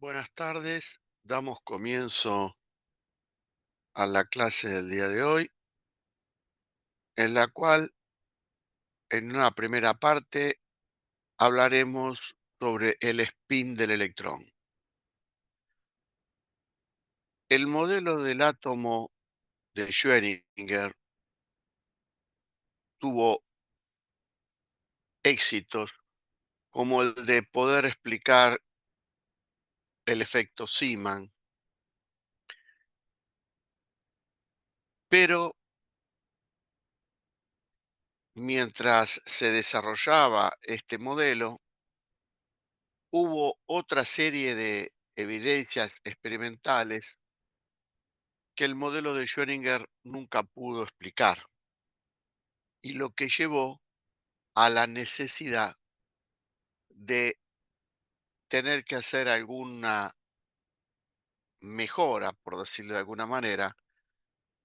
Buenas tardes, damos comienzo a la clase del día de hoy, en la cual en una primera parte hablaremos sobre el spin del electrón. El modelo del átomo de Schrödinger tuvo éxitos como el de poder explicar el efecto Zeeman, pero mientras se desarrollaba este modelo, hubo otra serie de evidencias experimentales que el modelo de Schrödinger nunca pudo explicar, y lo que llevó a la necesidad de tener que hacer alguna mejora, por decirlo de alguna manera,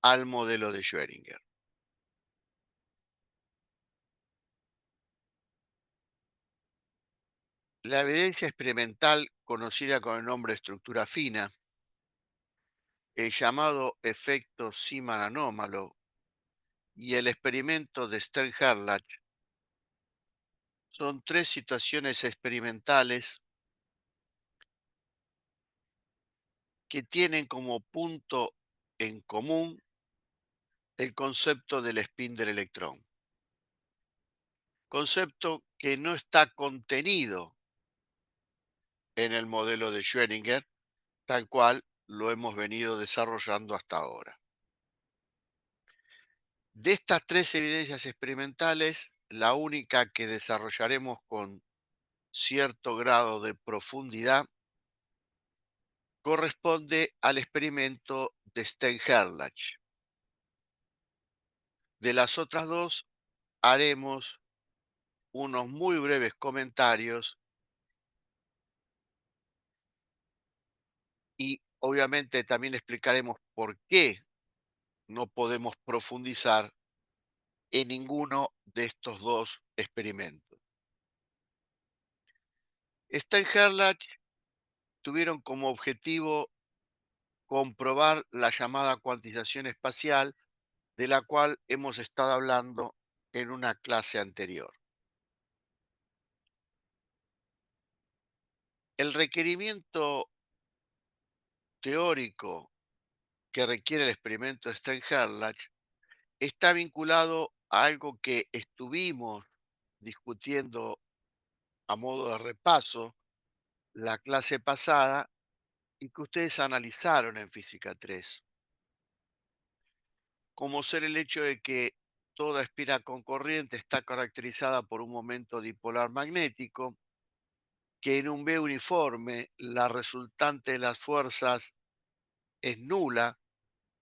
al modelo de Schrödinger. La evidencia experimental, conocida con el nombre de estructura fina, el llamado efecto Zeeman anómalo y el experimento de Stern-Harlach, son tres situaciones experimentales que tienen como punto en común el concepto del spin del electrón, concepto que no está contenido en el modelo de Schrödinger, tal cual lo hemos venido desarrollando hasta ahora. De estas tres evidencias experimentales, la única que desarrollaremos con cierto grado de profundidad corresponde al experimento de Stern-Harlach. De las otras dos haremos unos muy breves comentarios y obviamente también explicaremos por qué no podemos profundizar en ninguno de estos dos experimentos. Steinhardt tuvieron como objetivo comprobar la llamada cuantización espacial de la cual hemos estado hablando en una clase anterior. El requerimiento teórico que requiere el experimento de Steinhardt está vinculado a algo que estuvimos discutiendo a modo de repaso la clase pasada y que ustedes analizaron en Física 3, como ser el hecho de que toda espira con corriente está caracterizada por un momento dipolar magnético, que en un B uniforme la resultante de las fuerzas es nula,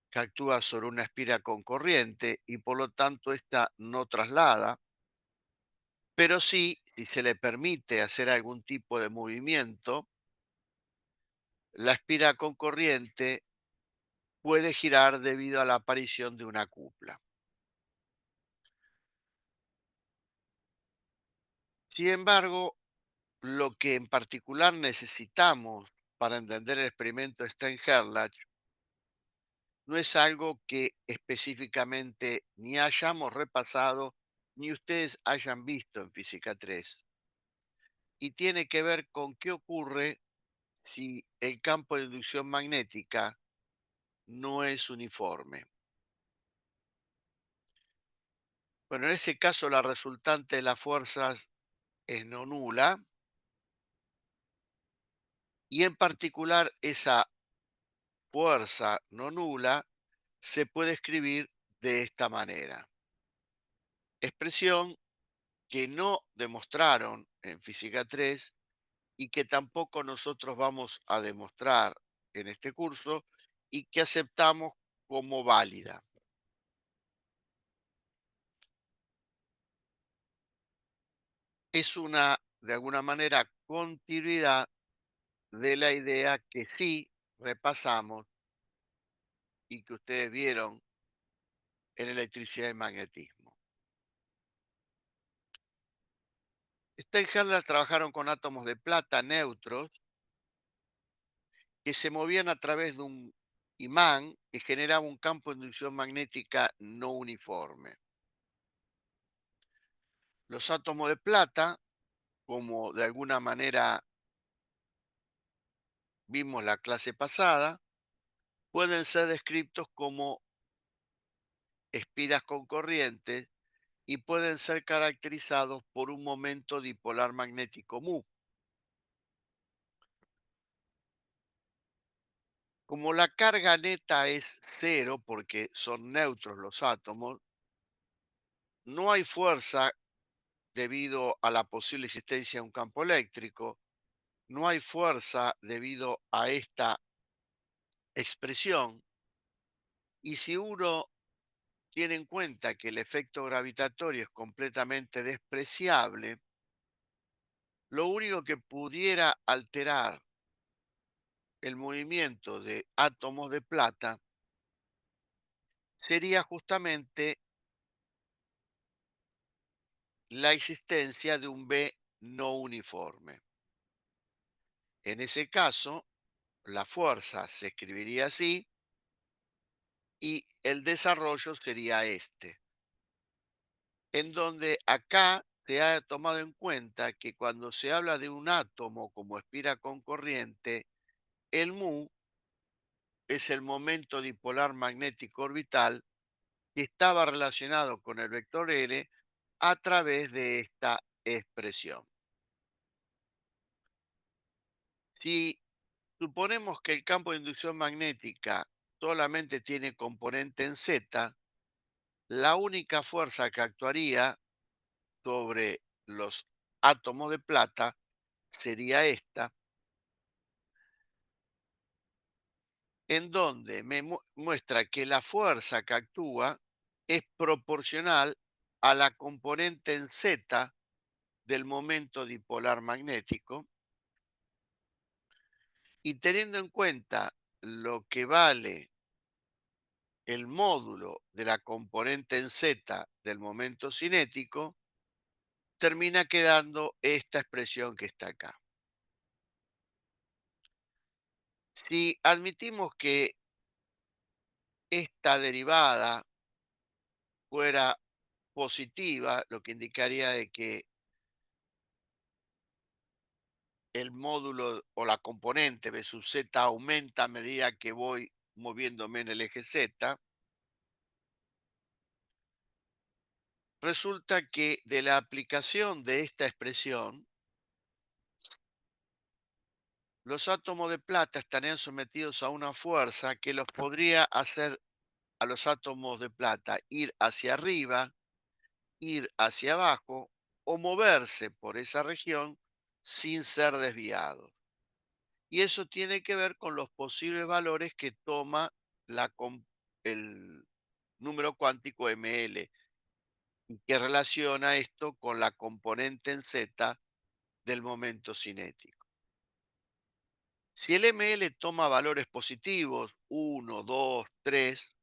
que actúa sobre una espira con corriente y por lo tanto esta no traslada, pero sí, si se le permite hacer algún tipo de movimiento, la espira con corriente puede girar debido a la aparición de una cupla. Sin embargo, lo que en particular necesitamos para entender el experimento Stern-Harlach no es algo que específicamente ni hayamos repasado ni ustedes hayan visto en Física 3, y tiene que ver con qué ocurre si el campo de inducción magnética no es uniforme. Bueno, en ese caso la resultante de las fuerzas es no nula y en particular esa fuerza no nula se puede escribir de esta manera. Expresión que no demostraron en Física 3 y que tampoco nosotros vamos a demostrar en este curso y que aceptamos como válida. Es una, de alguna manera, continuidad de la idea que sí repasamos y que ustedes vieron en electricidad y magnetismo. Steinhardt trabajaron con átomos de plata neutros que se movían a través de un imán que generaba un campo de inducción magnética no uniforme. Los átomos de plata, como de alguna manera vimos la clase pasada, pueden ser descritos como espiras con corriente y pueden ser caracterizados por un momento dipolar magnético mu. Como la carga neta es cero porque son neutros los átomos, no hay fuerza debido a la posible existencia de un campo eléctrico, no hay fuerza debido a esta expresión, y si uno tiene en cuenta que el efecto gravitatorio es completamente despreciable, lo único que pudiera alterar el movimiento de átomos de plata sería justamente la existencia de un B no uniforme. En ese caso, la fuerza se escribiría así y el desarrollo sería este, en donde acá se ha tomado en cuenta que cuando se habla de un átomo como espira con corriente, el mu es el momento dipolar magnético orbital que estaba relacionado con el vector L a través de esta expresión. Si suponemos que el campo de inducción magnética solamente tiene componente en Z, la única fuerza que actuaría sobre los átomos de plata sería esta, en donde muestra que la fuerza que actúa es proporcional a la componente en Z del momento dipolar magnético, y teniendo en cuenta lo que vale el módulo de la componente en Z del momento cinético, termina quedando esta expresión que está acá. Si admitimos que esta derivada fuera positiva, lo que indicaría de que el módulo o la componente B sub Z aumenta a medida que voy moviéndome en el eje Z, resulta que de la aplicación de esta expresión, los átomos de plata estarían sometidos a una fuerza que los podría hacer a los átomos de plata ir hacia arriba, ir hacia abajo o moverse por esa región sin ser desviados. Y eso tiene que ver con los posibles valores que toma el número cuántico ML, y que relaciona esto con la componente en Z del momento cinético. Si el ML toma valores positivos, 1, 2, 3,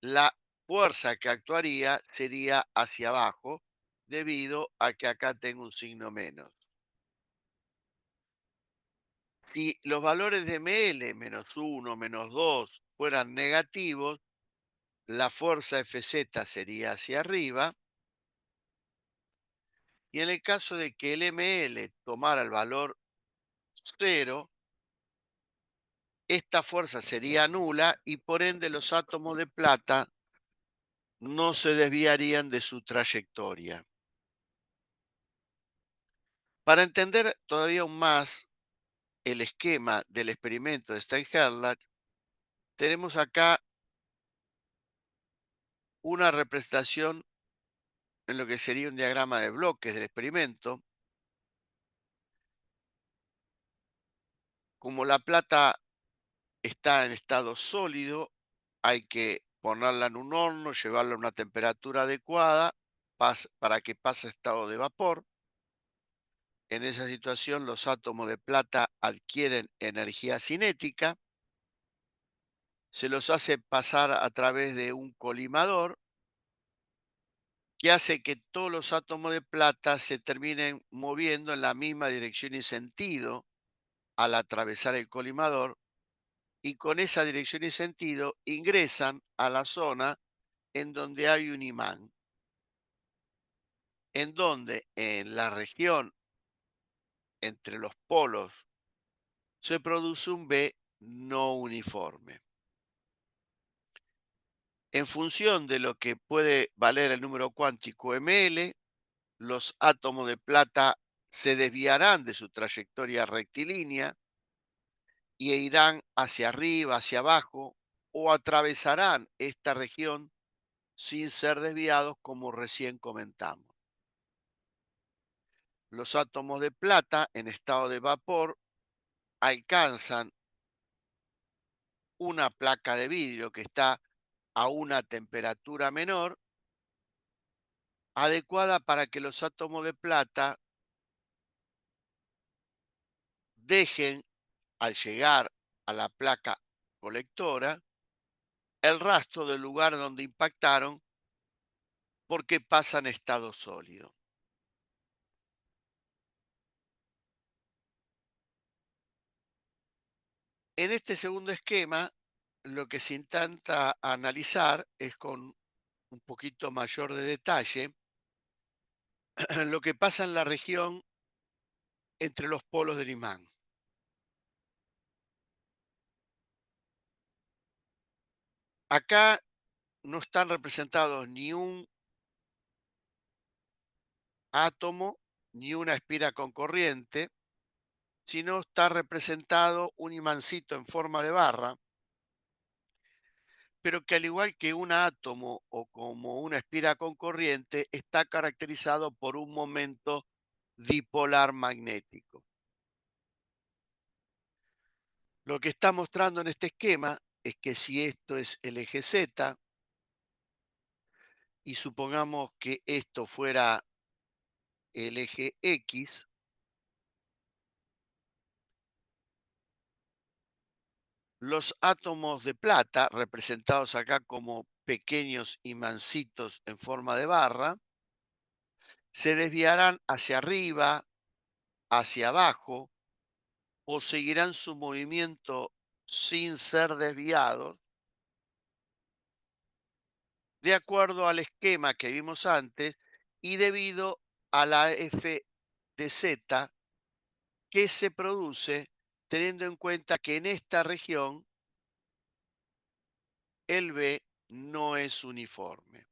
la fuerza que actuaría sería hacia abajo, debido a que acá tengo un signo menos. Si los valores de ML, menos 1, menos 2, fueran negativos, la fuerza Fz sería hacia arriba, y en el caso de que el ML tomara el valor cero, esta fuerza sería nula y por ende los átomos de plata no se desviarían de su trayectoria. Para entender todavía aún más el esquema del experimento de Steinhardt, tenemos acá una representación en lo que sería un diagrama de bloques del experimento. Como la plata está en estado sólido, hay que ponerla en un horno, llevarla a una temperatura adecuada para que pase a estado de vapor. En esa situación, los átomos de plata adquieren energía cinética, se los hace pasar a través de un colimador que hace que todos los átomos de plata se terminen moviendo en la misma dirección y sentido al atravesar el colimador, y con esa dirección y sentido ingresan a la zona en donde hay un imán, en donde en la región entre los polos se produce un B no uniforme. En función de lo que puede valer el número cuántico ml, los átomos de plata se desviarán de su trayectoria rectilínea y irán hacia arriba, hacia abajo, o atravesarán esta región sin ser desviados, como recién comentamos. Los átomos de plata en estado de vapor alcanzan una placa de vidrio que está a una temperatura menor, adecuada para que los átomos de plata dejen, al llegar a la placa colectora, el rastro del lugar donde impactaron, porque pasan a estado sólido. En este segundo esquema, lo que se intenta analizar es con un poquito mayor de detalle lo que pasa en la región entre los polos del imán. Acá no están representados ni un átomo ni una espira con corriente, sino está representado un imancito en forma de barra, pero que al igual que un átomo o como una espira con corriente, está caracterizado por un momento dipolar magnético. Lo que está mostrando en este esquema es que si esto es el eje Z y supongamos que esto fuera el eje X, los átomos de plata, representados acá como pequeños imancitos en forma de barra, se desviarán hacia arriba, hacia abajo, o seguirán su movimiento sin ser desviados, de acuerdo al esquema que vimos antes y debido a la F de Z que se produce teniendo en cuenta que en esta región el B no es uniforme.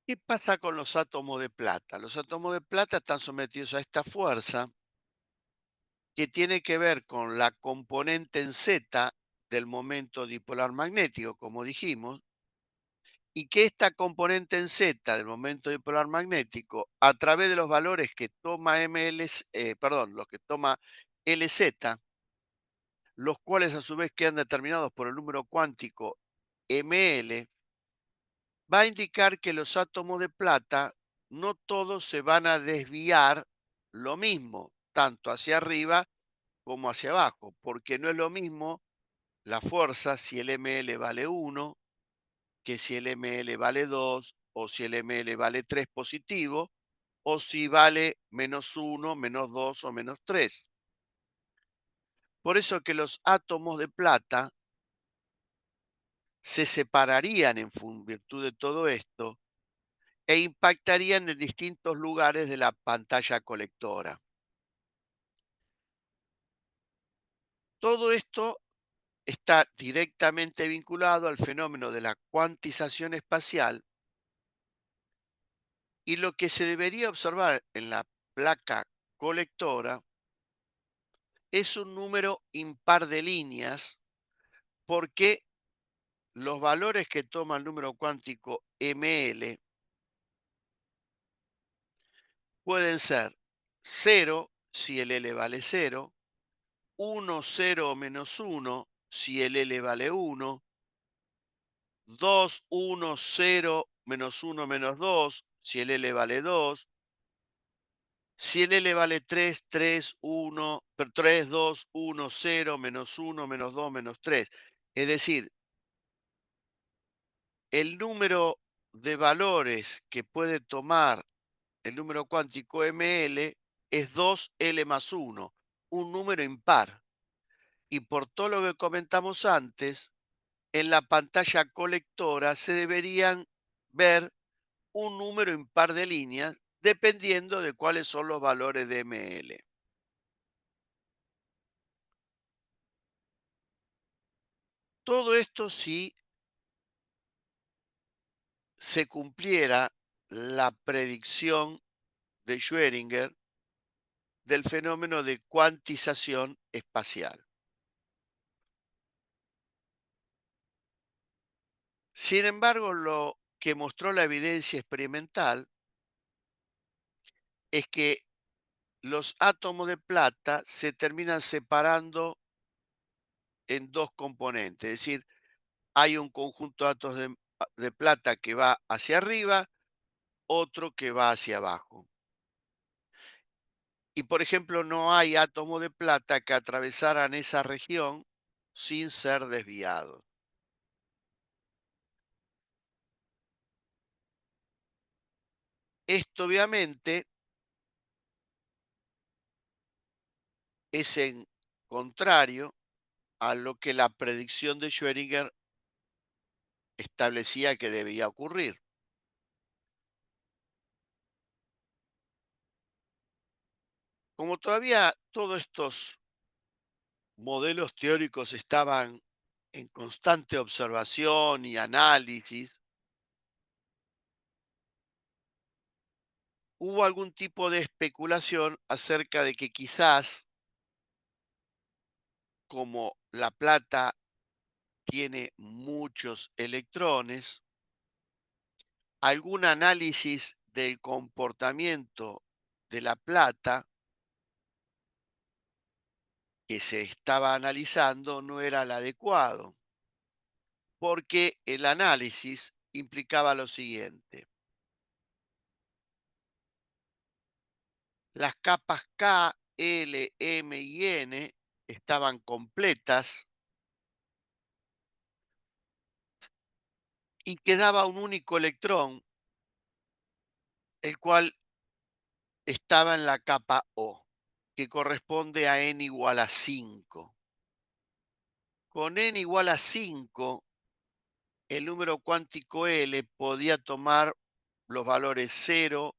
¿Qué pasa con los átomos de plata? Los átomos de plata están sometidos a esta fuerza que tiene que ver con la componente en Z del momento dipolar magnético, como dijimos, y que esta componente en Z del momento dipolar magnético, a través de los valores que toma los que toma LZ, los cuales a su vez quedan determinados por el número cuántico ml, va a indicar que los átomos de plata no todos se van a desviar lo mismo, tanto hacia arriba como hacia abajo, porque no es lo mismo la fuerza si el ml vale 1 que si el ml vale 2 o si el ml vale 3 positivo o si vale -1, -2 o -3. Por eso que los átomos de plata se separarían en virtud de todo esto e impactarían en distintos lugares de la pantalla colectora. Todo esto está directamente vinculado al fenómeno de la cuantización espacial y lo que se debería observar en la placa colectora es un número impar de líneas porque los valores que toma el número cuántico ml pueden ser 0 si el L vale 0, 1, 0 o -1 si el L vale 1, 2, 1, 0, -1, -2 si el L vale 2, Si en L vale 3, 3, 1, 3, 2, 1, 0, -1, -2, -3. Es decir, el número de valores que puede tomar el número cuántico ml es 2L más 1, un número impar. Y por todo lo que comentamos antes, en la pantalla colectora se deberían ver un número impar de líneas dependiendo de cuáles son los valores de ml. Todo esto si se cumpliera la predicción de Schrödinger del fenómeno de cuantización espacial. Sin embargo, lo que mostró la evidencia experimental es que los átomos de plata se terminan separando en dos componentes, es decir, hay un conjunto de átomos de plata que va hacia arriba, otro que va hacia abajo. Y por ejemplo, no hay átomos de plata que atravesaran esa región sin ser desviados. Esto obviamente es en contrario a lo que la predicción de Schrödinger establecía que debía ocurrir. Como todavía todos estos modelos teóricos estaban en constante observación y análisis, hubo algún tipo de especulación acerca de que quizás, como la plata tiene muchos electrones, algún análisis del comportamiento de la plata que se estaba analizando no era el adecuado, porque el análisis implicaba lo siguiente: las capas K, L, M y N estaban completas y quedaba un único electrón, el cual estaba en la capa O, que corresponde a n igual a 5. Con n igual a 5, el número cuántico L podía tomar los valores 0,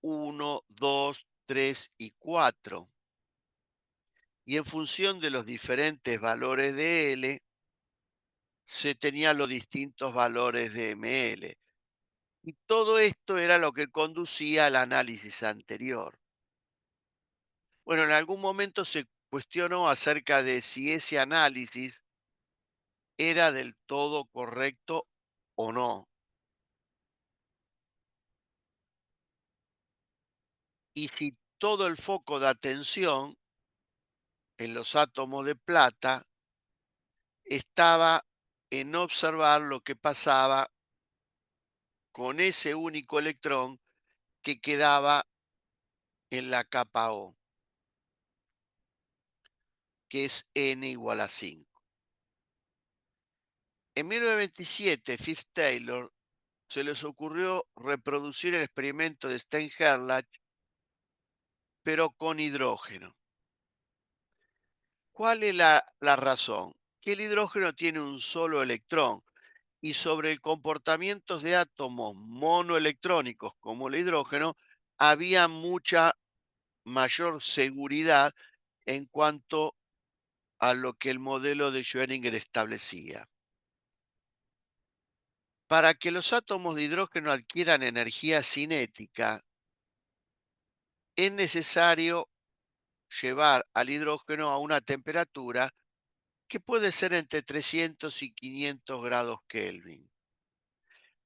1, 2, 3 y 4. Y en función de los diferentes valores de L, se tenían los distintos valores de ml. Y todo esto era lo que conducía al análisis anterior. Bueno, en algún momento se cuestionó acerca de si ese análisis era del todo correcto o no. Y si todo el foco de atención en los átomos de plata estaba en observar lo que pasaba con ese único electrón que quedaba en la capa O, que es n igual a 5. En 1927, Fifth-Taylor se les ocurrió reproducir el experimento de Stern-Gerlach, pero con hidrógeno. ¿Cuál es la razón? Que el hidrógeno tiene un solo electrón y sobre el comportamiento de átomos monoelectrónicos como el hidrógeno había mucha mayor seguridad en cuanto a lo que el modelo de Schrödinger establecía. Para que los átomos de hidrógeno adquieran energía cinética, es necesario llevar al hidrógeno a una temperatura que puede ser entre 300 y 500 grados Kelvin.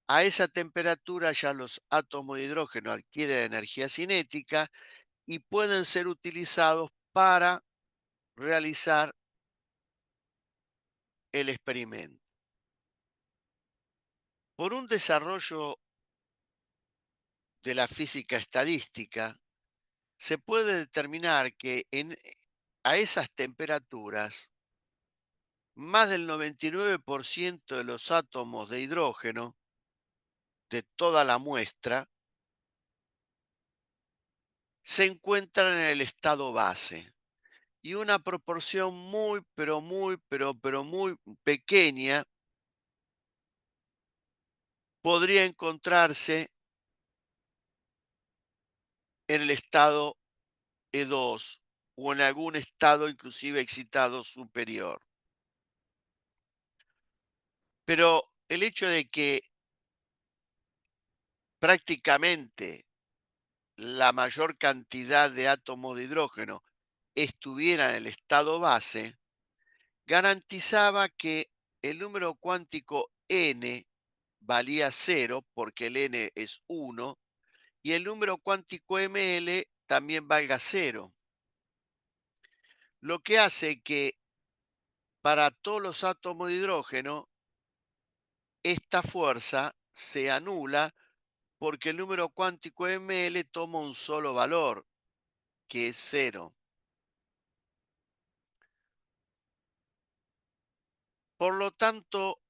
A esa temperatura ya los átomos de hidrógeno adquieren energía cinética y pueden ser utilizados para realizar el experimento. Por un desarrollo de la física estadística, se puede determinar que a esas temperaturas, más del 99% de los átomos de hidrógeno de toda la muestra se encuentran en el estado base y una proporción muy, pero muy pequeña podría encontrarse en el estado E2 o en algún estado inclusive excitado superior. Pero el hecho de que prácticamente la mayor cantidad de átomos de hidrógeno estuviera en el estado base, garantizaba que el número cuántico n valía cero, porque el n es uno, y el número cuántico ml también valga cero, lo que hace que para todos los átomos de hidrógeno esta fuerza se anula porque el número cuántico ml toma un solo valor, que es cero. Por lo tanto,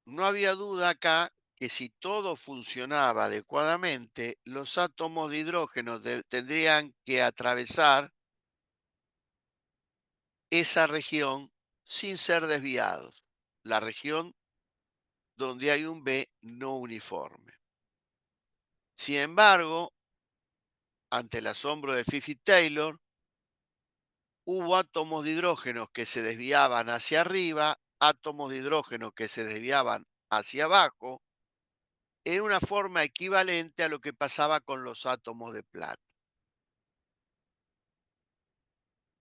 no había duda acá que si todo funcionaba adecuadamente, los átomos de hidrógeno tendrían que atravesar esa región sin ser desviados, la región donde hay un B no uniforme. Sin embargo, ante el asombro de Fife Taylor, hubo átomos de hidrógeno que se desviaban hacia arriba, átomos de hidrógeno que se desviaban hacia abajo, en una forma equivalente a lo que pasaba con los átomos de plata.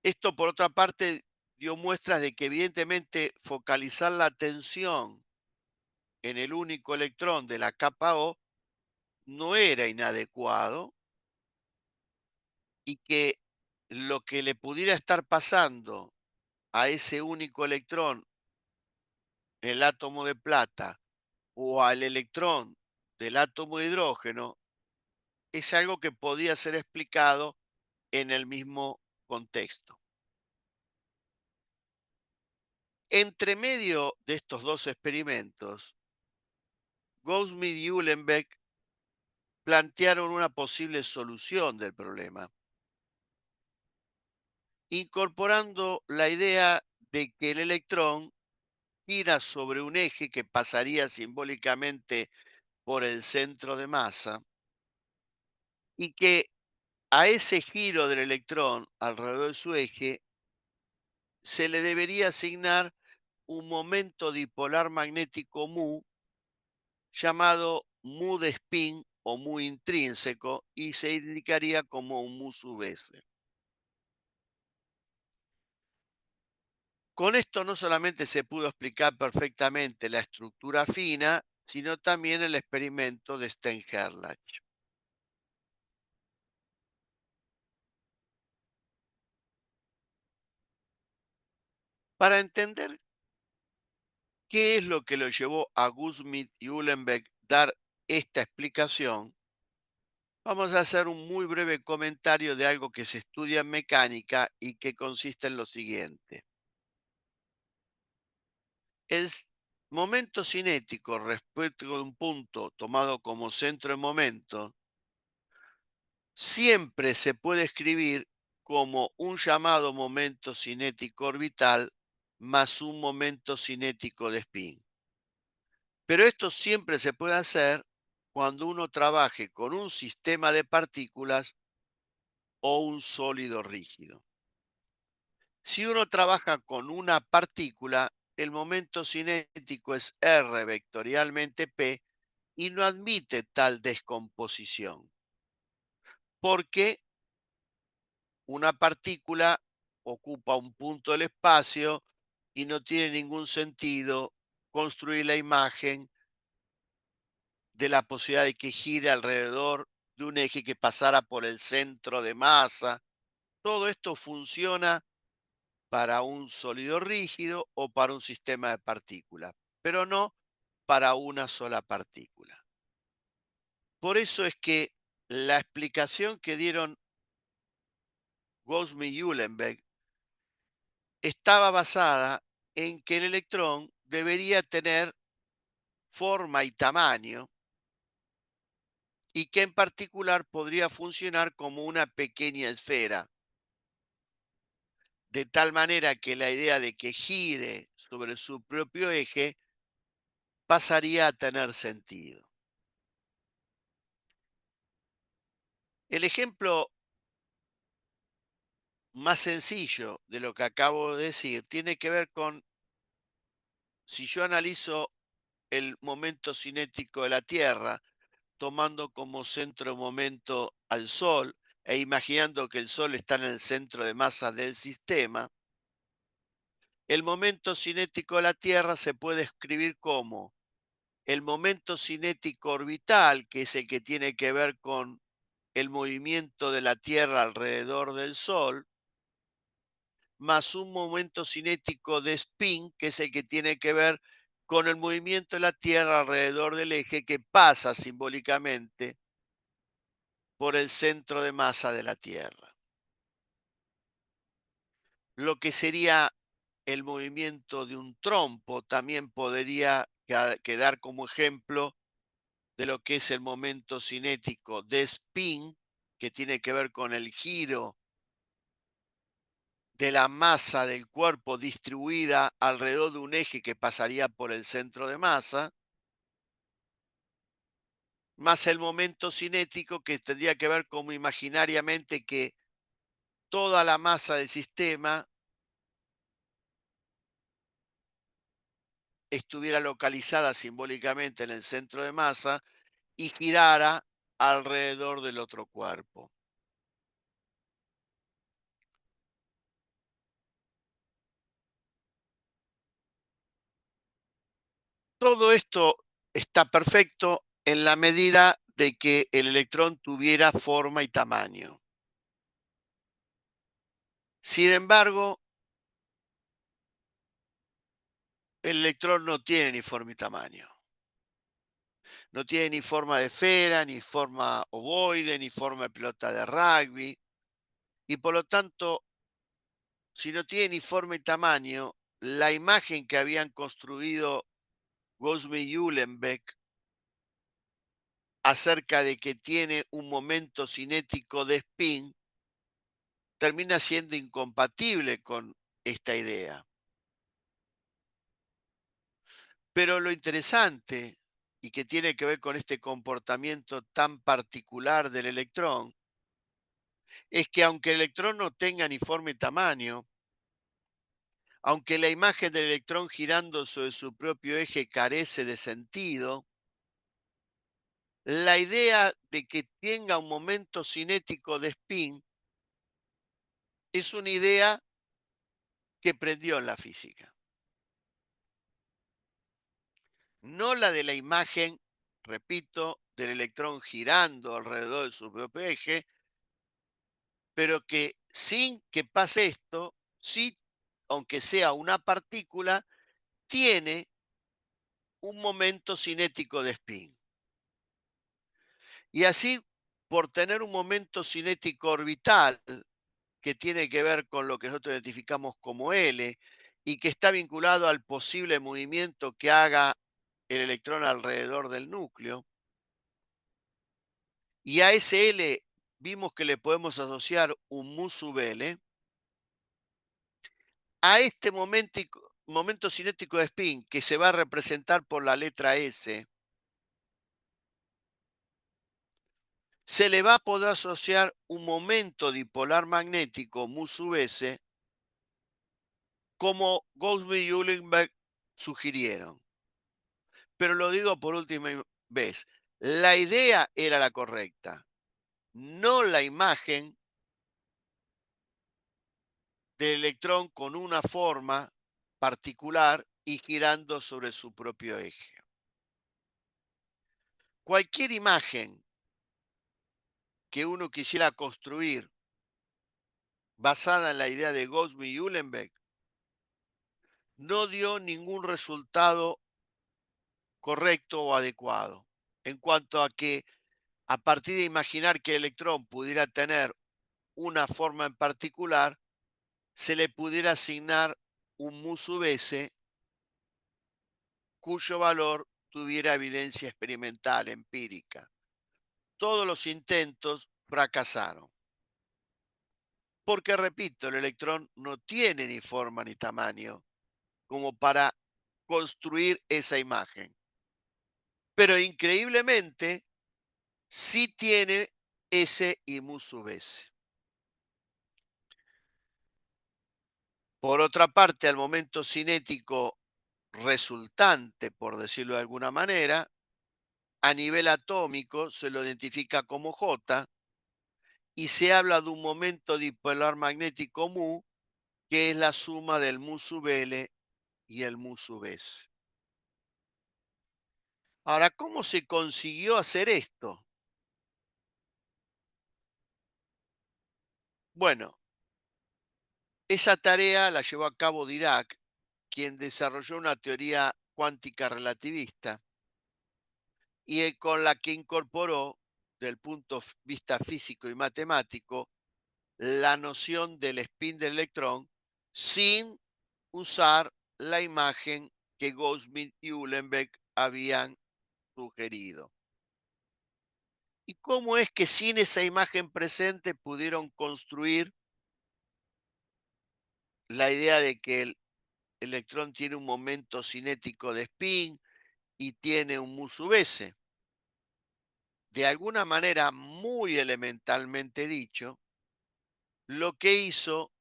Esto, por otra parte, dio muestras de que evidentemente focalizar la atención en el único electrón de la capa O no era inadecuado y que lo que le pudiera estar pasando a ese único electrón, el átomo de plata, o al electrón del átomo de hidrógeno, es algo que podía ser explicado en el mismo contexto. Entre medio de estos dos experimentos, Goudsmit y Uhlenbeck plantearon una posible solución del problema, incorporando la idea de que el electrón gira sobre un eje que pasaría simbólicamente por el centro de masa y que a ese giro del electrón alrededor de su eje se le debería asignar un momento dipolar magnético mu llamado mu de spin o mu intrínseco y se indicaría como un mu sub s. Con esto no solamente se pudo explicar perfectamente la estructura fina, sino también el experimento de Stern-Gerlach. Para entender qué es lo que lo llevó a Goudsmit y Uhlenbeck dar esta explicación, vamos a hacer un muy breve comentario de algo que se estudia en mecánica y que consiste en lo siguiente. El momento cinético respecto de un punto tomado como centro de momento siempre se puede escribir como un llamado momento cinético orbital más un momento cinético de spin. Pero esto siempre se puede hacer cuando uno trabaje con un sistema de partículas o un sólido rígido. Si uno trabaja con una partícula, el momento cinético es R vectorialmente P y no admite tal descomposición, porque una partícula ocupa un punto del espacio y no tiene ningún sentido construir la imagen de la posibilidad de que gire alrededor de un eje que pasara por el centro de masa. Todo esto funciona para un sólido rígido o para un sistema de partículas, pero no para una sola partícula. Por eso es que la explicación que dieron Gauss-Uhlenbeck estaba basada en que el electrón debería tener forma y tamaño y que en particular podría funcionar como una pequeña esfera, de tal manera que la idea de que gire sobre su propio eje pasaría a tener sentido. El ejemplo más sencillo de lo que acabo de decir tiene que ver con si yo analizo el momento cinético de la Tierra, tomando como centro de momento al Sol e imaginando que el Sol está en el centro de masa del sistema, el momento cinético de la Tierra se puede escribir como el momento cinético orbital, que es el que tiene que ver con el movimiento de la Tierra alrededor del Sol, más un momento cinético de spin, que es el que tiene que ver con el movimiento de la Tierra alrededor del eje que pasa simbólicamente por el centro de masa de la Tierra. Lo que sería el movimiento de un trompo también podría quedar como ejemplo de lo que es el momento cinético de spin, que tiene que ver con el giro de la masa del cuerpo distribuida alrededor de un eje que pasaría por el centro de masa, más el momento cinético que tendría que ver como imaginariamente que toda la masa del sistema estuviera localizada simbólicamente en el centro de masa y girara alrededor del otro cuerpo. Todo esto está perfecto en la medida de que el electrón tuviera forma y tamaño. Sin embargo, el electrón no tiene ni forma ni tamaño. No tiene ni forma de esfera, ni forma ovoide, ni forma de pelota de rugby. Y por lo tanto, si no tiene ni forma y tamaño, la imagen que habían construido Gauss y Uhlenbeck acerca de que tiene un momento cinético de spin termina siendo incompatible con esta idea. Pero lo interesante y que tiene que ver con este comportamiento tan particular del electrón es que aunque el electrón no tenga ni forma ni tamaño, aunque la imagen del electrón girando sobre su propio eje carece de sentido, la idea de que tenga un momento cinético de spin es una idea que prendió en la física. No la de la imagen, repito, del electrón girando alrededor de su propio eje, pero que sin que pase esto, sí, aunque sea una partícula, tiene un momento cinético de spin. Y así, por tener un momento cinético orbital, que tiene que ver con lo que nosotros identificamos como L, y que está vinculado al posible movimiento que haga el electrón alrededor del núcleo, y a ese L vimos que le podemos asociar un mu sub L, a este momento cinético de spin, que se va a representar por la letra S, se le va a poder asociar un momento dipolar magnético mu sub S, como Gauss y Uhlenbeck sugirieron. Pero lo digo por última vez, la idea era la correcta, no la imagen del electrón con una forma particular y girando sobre su propio eje. Cualquier imagen que uno quisiera construir basada en la idea de Gauss y Uhlenbeck no dio ningún resultado correcto o adecuado en cuanto a que a partir de imaginar que el electrón pudiera tener una forma en particular, se le pudiera asignar un mu sub s cuyo valor tuviera evidencia experimental, empírica. Todos los intentos fracasaron, porque, repito, el electrón no tiene ni forma ni tamaño como para construir esa imagen. Pero increíblemente, sí tiene S y mu sub s. Por otra parte, al momento cinético resultante, por decirlo de alguna manera, a nivel atómico se lo identifica como J y se habla de un momento dipolar magnético mu, que es la suma del mu sub L y el mu sub S. Ahora, ¿cómo se consiguió hacer esto? Bueno, esa tarea la llevó a cabo Dirac, quien desarrolló una teoría cuántica relativista y con la que incorporó, del punto de vista físico y matemático, la noción del spin del electrón sin usar la imagen que Gauss-Smith y Uhlenbeck habían sugerido. ¿Y cómo es que sin esa imagen presente pudieron construir la idea de que el electrón tiene un momento cinético de spin y tiene un mu sub s? De alguna manera, muy elementalmente dicho, lo que hizo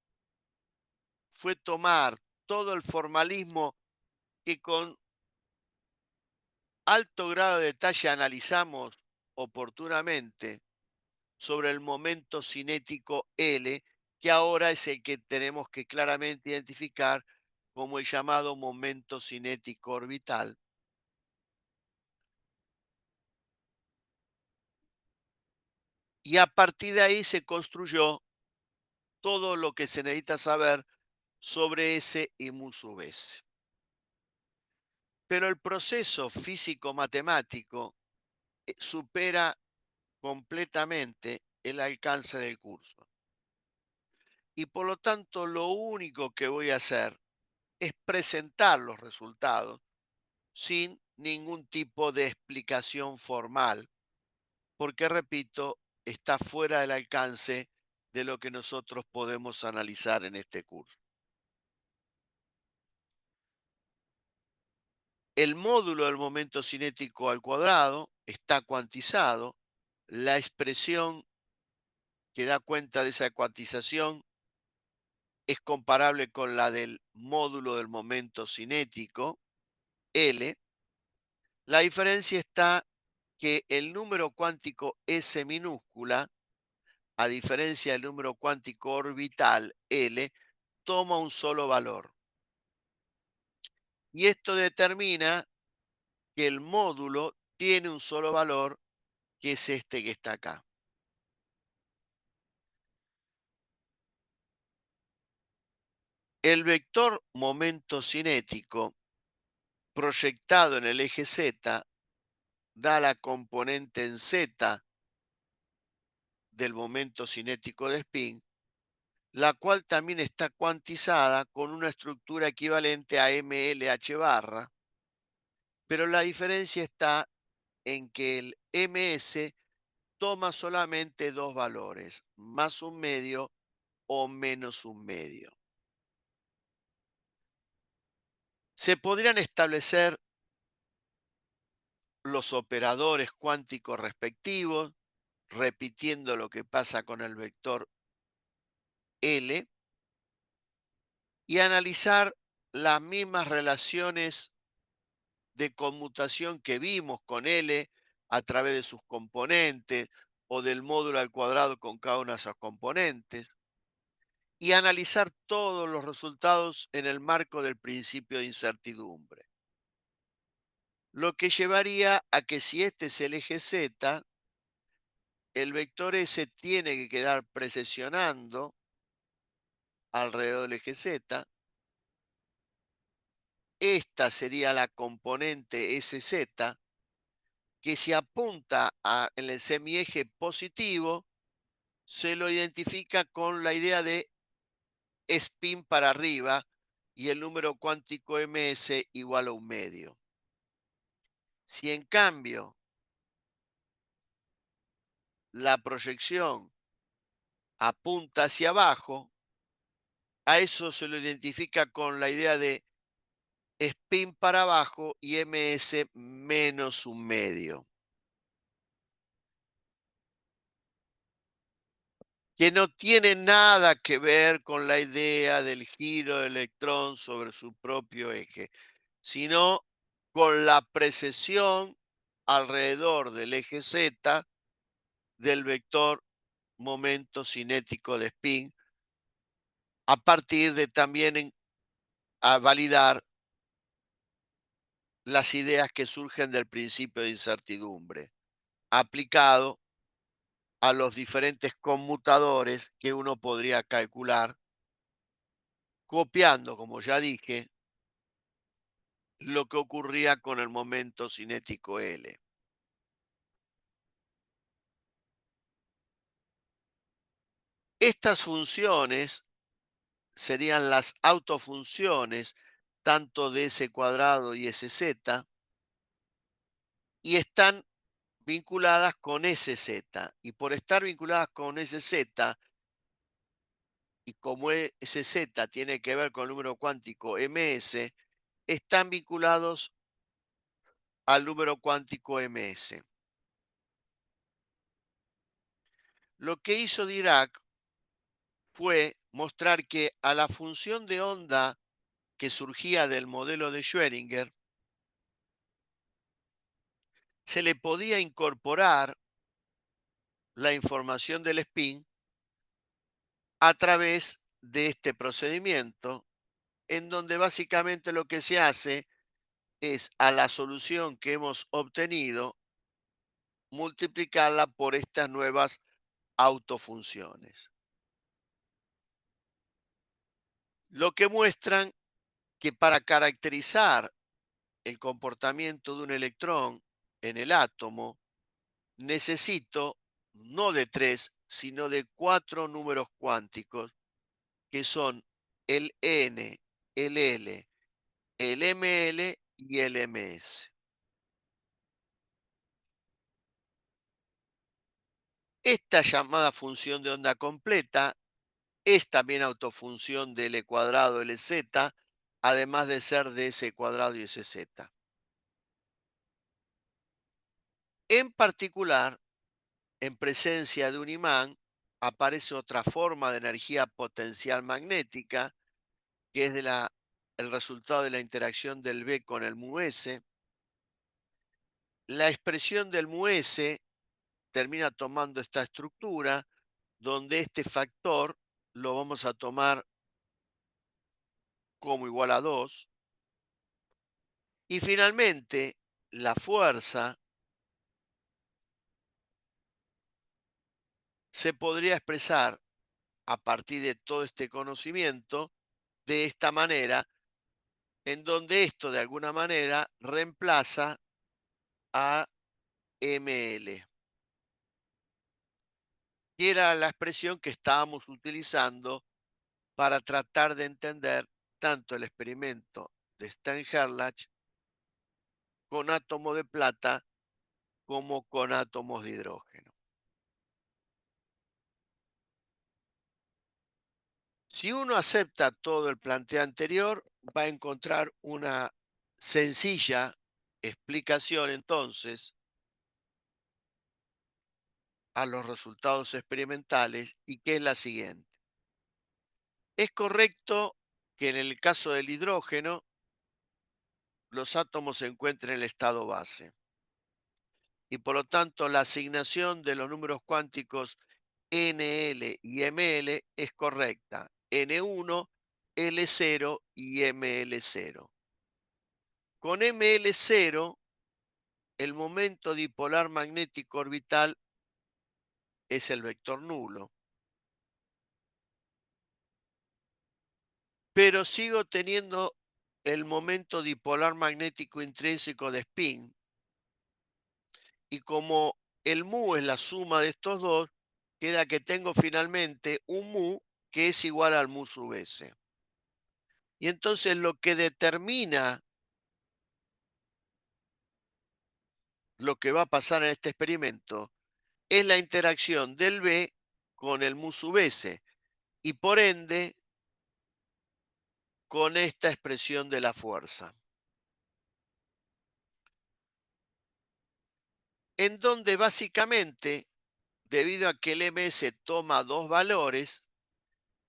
fue tomar todo el formalismo que con alto grado de detalle analizamos oportunamente sobre el momento cinético L, que ahora es el que tenemos que claramente identificar como el llamado momento cinético orbital. Y a partir de ahí se construyó todo lo que se necesita saber sobre S y mu sub s. Pero el proceso físico-matemático supera completamente el alcance del curso. Y por lo tanto, lo único que voy a hacer es presentar los resultados sin ningún tipo de explicación formal, porque, repito, está fuera del alcance de lo que nosotros podemos analizar en este curso. El módulo del momento cinético al cuadrado está cuantizado. La expresión que da cuenta de esa cuantización es comparable con la del módulo del momento cinético, L. La diferencia está que el número cuántico S minúscula, a diferencia del número cuántico orbital L, toma un solo valor. Y esto determina que el módulo tiene un solo valor, que es este que está acá. El vector momento cinético proyectado en el eje Z da la componente en Z del momento cinético de spin, la cual también está cuantizada con una estructura equivalente a MLH barra, pero la diferencia está en que el MS toma solamente dos valores, más un medio o menos un medio. Se podrían establecer los operadores cuánticos respectivos, repitiendo lo que pasa con el vector L, y analizar las mismas relaciones de conmutación que vimos con L a través de sus componentes o del módulo al cuadrado con cada una de sus componentes, y analizar todos los resultados en el marco del principio de incertidumbre. Lo que llevaría a que, si este es el eje Z, el vector S tiene que quedar precesionando alrededor del eje Z. Esta sería la componente SZ, que si apunta en el semieje positivo, se lo identifica con la idea de spin para arriba y el número cuántico ms igual a un medio. Si en cambio la proyección apunta hacia abajo, a eso se lo identifica con la idea de spin para abajo y ms menos un medio, que no tiene nada que ver con la idea del giro del electrón sobre su propio eje, sino con la precesión alrededor del eje Z del vector momento cinético de spin, a partir de también a validar las ideas que surgen del principio de incertidumbre, aplicado a los diferentes conmutadores que uno podría calcular, copiando, como ya dije, lo que ocurría con el momento cinético L. Estas funciones serían las autofunciones tanto de S cuadrado y SZ, y están vinculadas con SZ. Y por estar vinculadas con SZ, y como SZ tiene que ver con el número cuántico ms, están vinculados al número cuántico ms. Lo que hizo Dirac fue mostrar que a la función de onda que surgía del modelo de Schrödinger se le podía incorporar la información del spin a través de este procedimiento, en donde básicamente lo que se hace es a la solución que hemos obtenido multiplicarla por estas nuevas autofunciones. Lo que muestran que para caracterizar el comportamiento de un electrón en el átomo, necesito no de tres, sino de cuatro números cuánticos, que son el n, el l, el ml y el ms. Esta llamada función de onda completa es también autofunción de L cuadrado LZ, además de ser de S cuadrado y SZ. En particular, en presencia de un imán, aparece otra forma de energía potencial magnética, que es el resultado de la interacción del B con el mu S. La expresión del mu S termina tomando esta estructura, donde este factor lo vamos a tomar como igual a 2. Y finalmente, la fuerza se podría expresar a partir de todo este conocimiento de esta manera, en donde esto de alguna manera reemplaza a ml, que era la expresión que estábamos utilizando para tratar de entender tanto el experimento de Stern-Gerlach con átomo de plata como con átomos de hidrógeno. Si uno acepta todo el planteo anterior, va a encontrar una sencilla explicación entonces a los resultados experimentales, y que es la siguiente. Es correcto que en el caso del hidrógeno los átomos se encuentren en el estado base, y por lo tanto la asignación de los números cuánticos NL y ML es correcta. N1, L0 y ML0. Con ML0, el momento dipolar magnético orbital es el vector nulo, pero sigo teniendo el momento dipolar magnético intrínseco de spin, y como el mu es la suma de estos dos, queda que tengo finalmente un mu que es igual al mu sub s. Y entonces lo que determina lo que va a pasar en este experimento es la interacción del B con el mu sub s y por ende con esta expresión de la fuerza, en donde básicamente, debido a que el ms toma dos valores,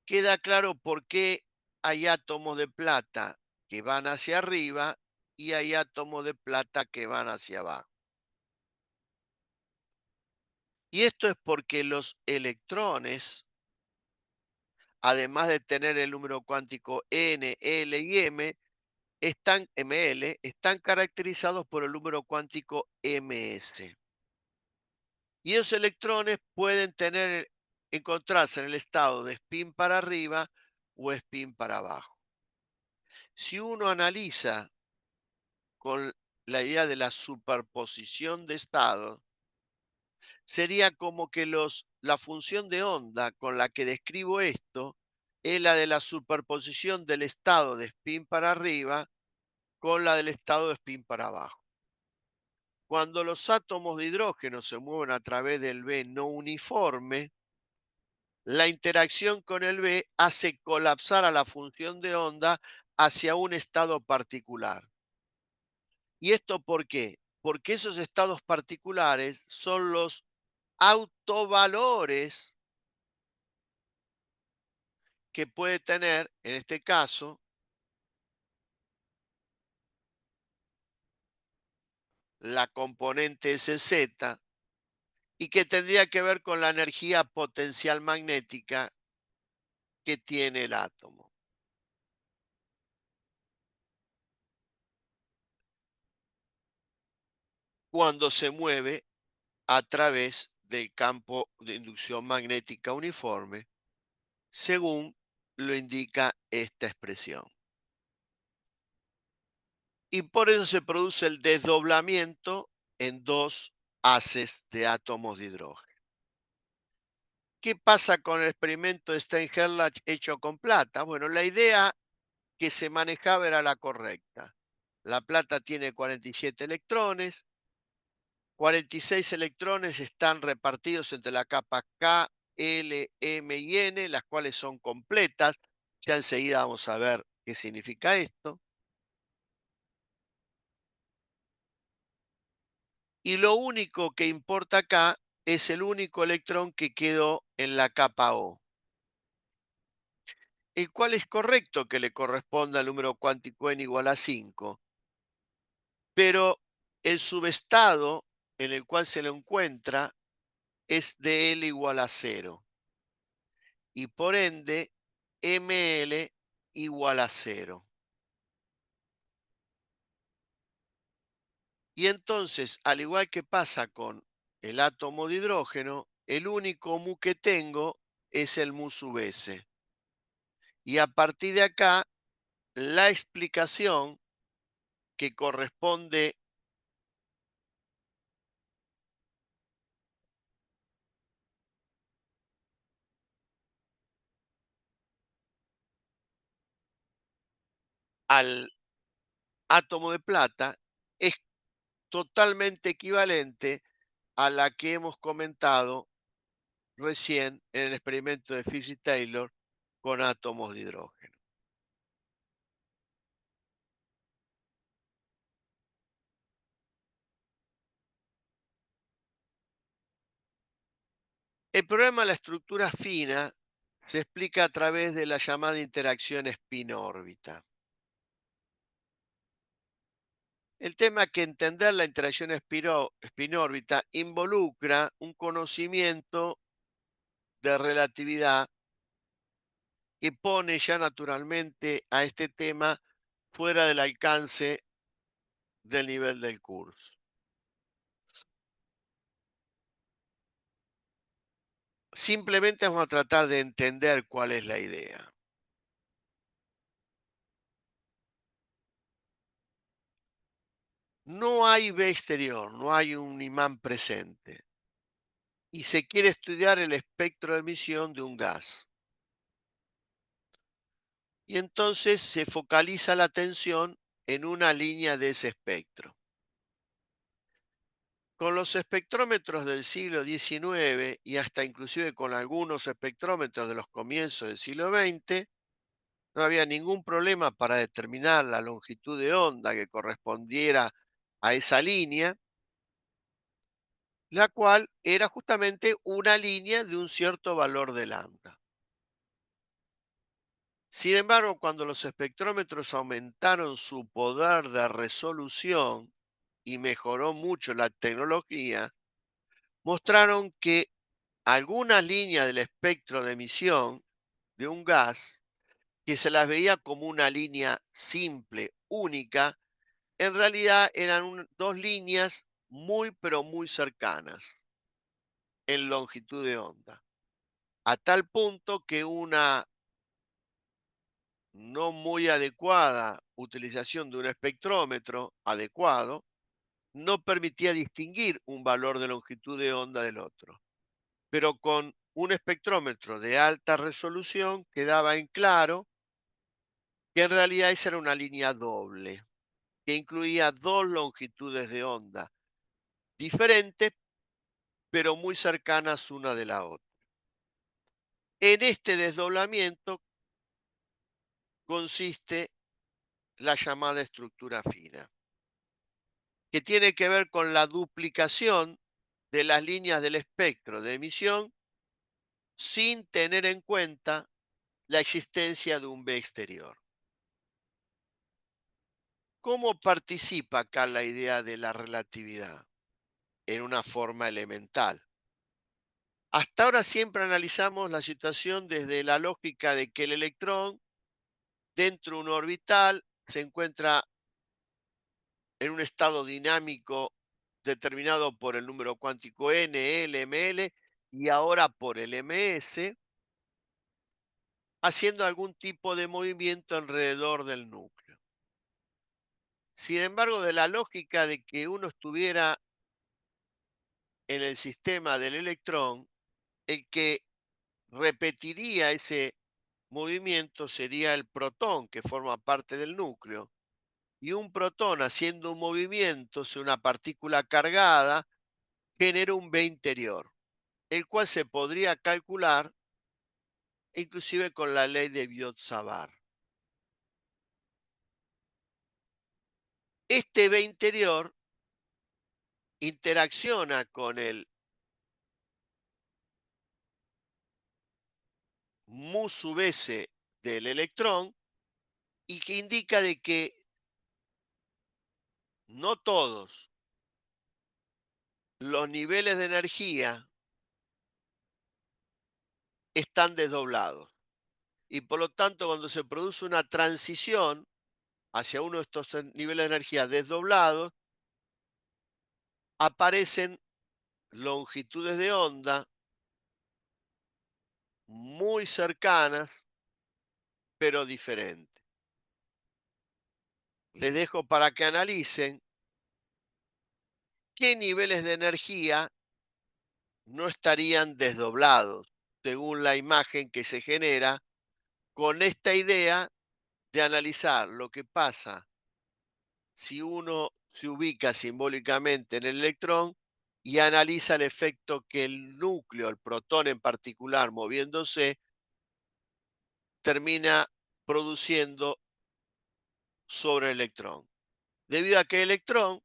queda claro por qué hay átomos de plata que van hacia arriba y hay átomos de plata que van hacia abajo. Y esto es porque los electrones, además de tener el número cuántico n, l y ml, están caracterizados por el número cuántico ms. Y esos electrones pueden encontrarse en el estado de spin para arriba o spin para abajo. Si uno analiza con la idea de la superposición de estados, sería como que la función de onda con la que describo esto es la de la superposición del estado de spin para arriba con la del estado de spin para abajo. Cuando los átomos de hidrógeno se mueven a través del B no uniforme, la interacción con el B hace colapsar a la función de onda hacia un estado particular. ¿Y esto por qué? Porque esos estados particulares son los autovalores que puede tener, en este caso, la componente SZ y que tendría que ver con la energía potencial magnética que tiene el átomo cuando se mueve a través del campo de inducción magnética uniforme, según lo indica esta expresión. Y por eso se produce el desdoblamiento en dos haces de átomos de hidrógeno. ¿Qué pasa con el experimento de Stein-Gerlach hecho con plata? Bueno, la idea que se manejaba era la correcta. La plata tiene 47 electrones, 46 electrones están repartidos entre la capa K, L, M y N, las cuales son completas. Ya enseguida vamos a ver qué significa esto. Y lo único que importa acá es el único electrón que quedó en la capa O, el cual es correcto que le corresponda al número cuántico n igual a 5, pero el subestado en el cual se lo encuentra es de L igual a 0 y por ende ML igual a 0. Y entonces, al igual que pasa con el átomo de hidrógeno, el único mu que tengo es el mu sub s. Y a partir de acá, la explicación que corresponde al átomo de plata es totalmente equivalente a la que hemos comentado recién en el experimento de Fish y Taylor con átomos de hidrógeno. El problema de la estructura fina se explica a través de la llamada interacción spin-órbita. El tema es que entender la interacción spin-órbita involucra un conocimiento de relatividad que pone ya naturalmente a este tema fuera del alcance del nivel del curso. Simplemente vamos a tratar de entender cuál es la idea. No hay B exterior, no hay un imán presente. y se quiere estudiar el espectro de emisión de un gas. Y entonces se focaliza la atención en una línea de ese espectro. Con los espectrómetros del siglo XIX y hasta inclusive con algunos espectrómetros de los comienzos del siglo XX, no había ningún problema para determinar la longitud de onda que correspondiera a esa línea, la cual era justamente una línea de un cierto valor de lambda. Sin embargo, cuando los espectrómetros aumentaron su poder de resolución y mejoró mucho la tecnología, mostraron que algunas líneas del espectro de emisión de un gas, que se las veía como una línea simple, única, en realidad eran dos líneas muy, pero muy cercanas en longitud de onda, a tal punto que una no muy adecuada utilización de un espectrómetro adecuado no permitía distinguir un valor de longitud de onda del otro. Pero con un espectrómetro de alta resolución quedaba en claro que en realidad esa era una línea doble, que incluía dos longitudes de onda diferentes, pero muy cercanas una de la otra. En este desdoblamiento consiste la llamada estructura fina, que tiene que ver con la duplicación de las líneas del espectro de emisión sin tener en cuenta la existencia de un B exterior. ¿Cómo participa acá la idea de la relatividad? En una forma elemental. Hasta ahora siempre analizamos la situación desde la lógica de que el electrón dentro de un orbital se encuentra en un estado dinámico determinado por el número cuántico n, l, ml y ahora por el ms, haciendo algún tipo de movimiento alrededor del núcleo. Sin embargo, de la lógica de que uno estuviera en el sistema del electrón, el que repetiría ese movimiento sería el protón, que forma parte del núcleo. Y un protón haciendo un movimiento, si una partícula cargada, genera un B interior, el cual se podría calcular inclusive con la ley de Biot-Savart. Este B interior interacciona con el mu sub s del electrón y que indica de que no todos los niveles de energía están desdoblados. Y por lo tanto, cuando se produce una transición hacia uno de estos niveles de energía desdoblados, aparecen longitudes de onda muy cercanas, pero diferentes. Les dejo para que analicen qué niveles de energía no estarían desdoblados, según la imagen que se genera, con esta idea de analizar lo que pasa si uno se ubica simbólicamente en el electrón y analiza el efecto que el núcleo, el protón en particular, moviéndose, termina produciendo sobre el electrón. Debido a que el electrón,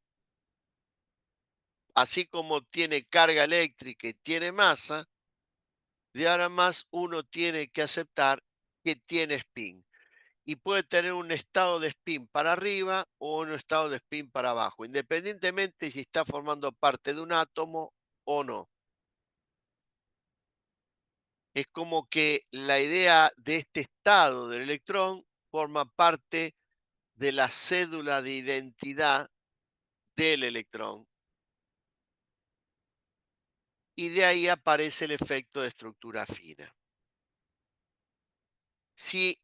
así como tiene carga eléctrica y tiene masa, de ahora más uno tiene que aceptar que tiene spin. Y puede tener un estado de spin para arriba o un estado de spin para abajo, independientemente si está formando parte de un átomo o no. Es como que la idea de este estado del electrón forma parte de la cédula de identidad del electrón. Y de ahí aparece el efecto de estructura fina. Si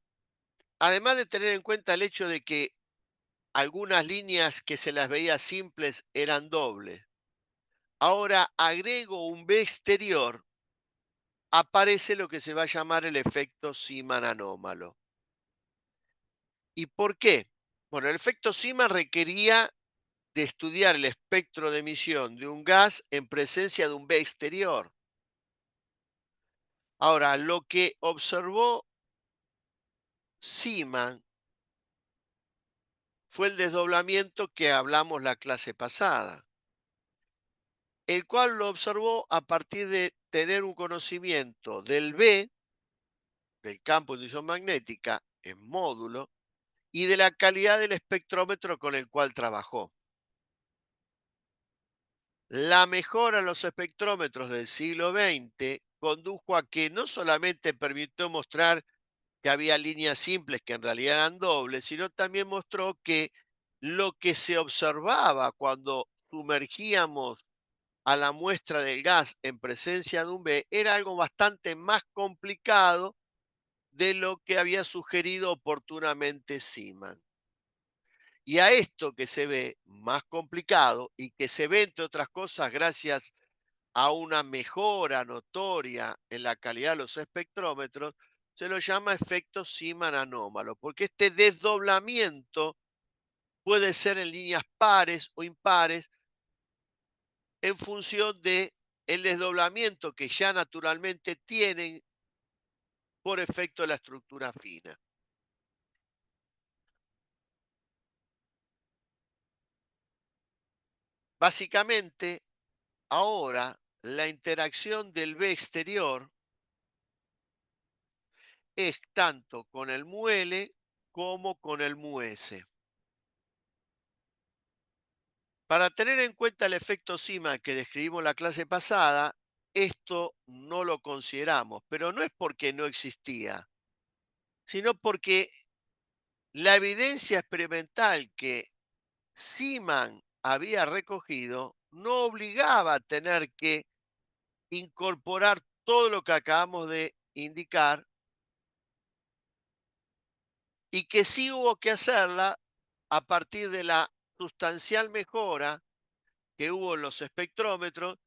además de tener en cuenta el hecho de que algunas líneas que se las veía simples eran dobles, ahora agrego un B exterior, aparece lo que se va a llamar el efecto Zeeman anómalo. ¿Y por qué? Bueno, el efecto Zeeman requería de estudiar el espectro de emisión de un gas en presencia de un B exterior. Ahora, lo que observó Zeeman fue el desdoblamiento que hablamos la clase pasada, el cual lo observó a partir de tener un conocimiento del B, del campo de inducción magnética, en módulo, y de la calidad del espectrómetro con el cual trabajó. La mejora en los espectrómetros del siglo XX condujo a que no solamente permitió mostrar que había líneas simples que en realidad eran dobles, sino también mostró que lo que se observaba cuando sumergíamos a la muestra del gas en presencia de un B era algo bastante más complicado de lo que había sugerido oportunamente Zeeman. Y a esto que se ve más complicado y que se ve, entre otras cosas, gracias a una mejora notoria en la calidad de los espectrómetros, se lo llama efecto Zeeman anómalo, porque este desdoblamiento puede ser en líneas pares o impares en función de el desdoblamiento que ya naturalmente tienen por efecto de la estructura fina. Básicamente, ahora la interacción del B exterior es tanto con el mu L como con el mu S. Para tener en cuenta el efecto Zeeman que describimos la clase pasada, esto no lo consideramos, pero no es porque no existía, sino porque la evidencia experimental que Zeeman había recogido no obligaba a tener que incorporar todo lo que acabamos de indicar y que sí hubo que hacerla a partir de la sustancial mejora que hubo en los espectrómetros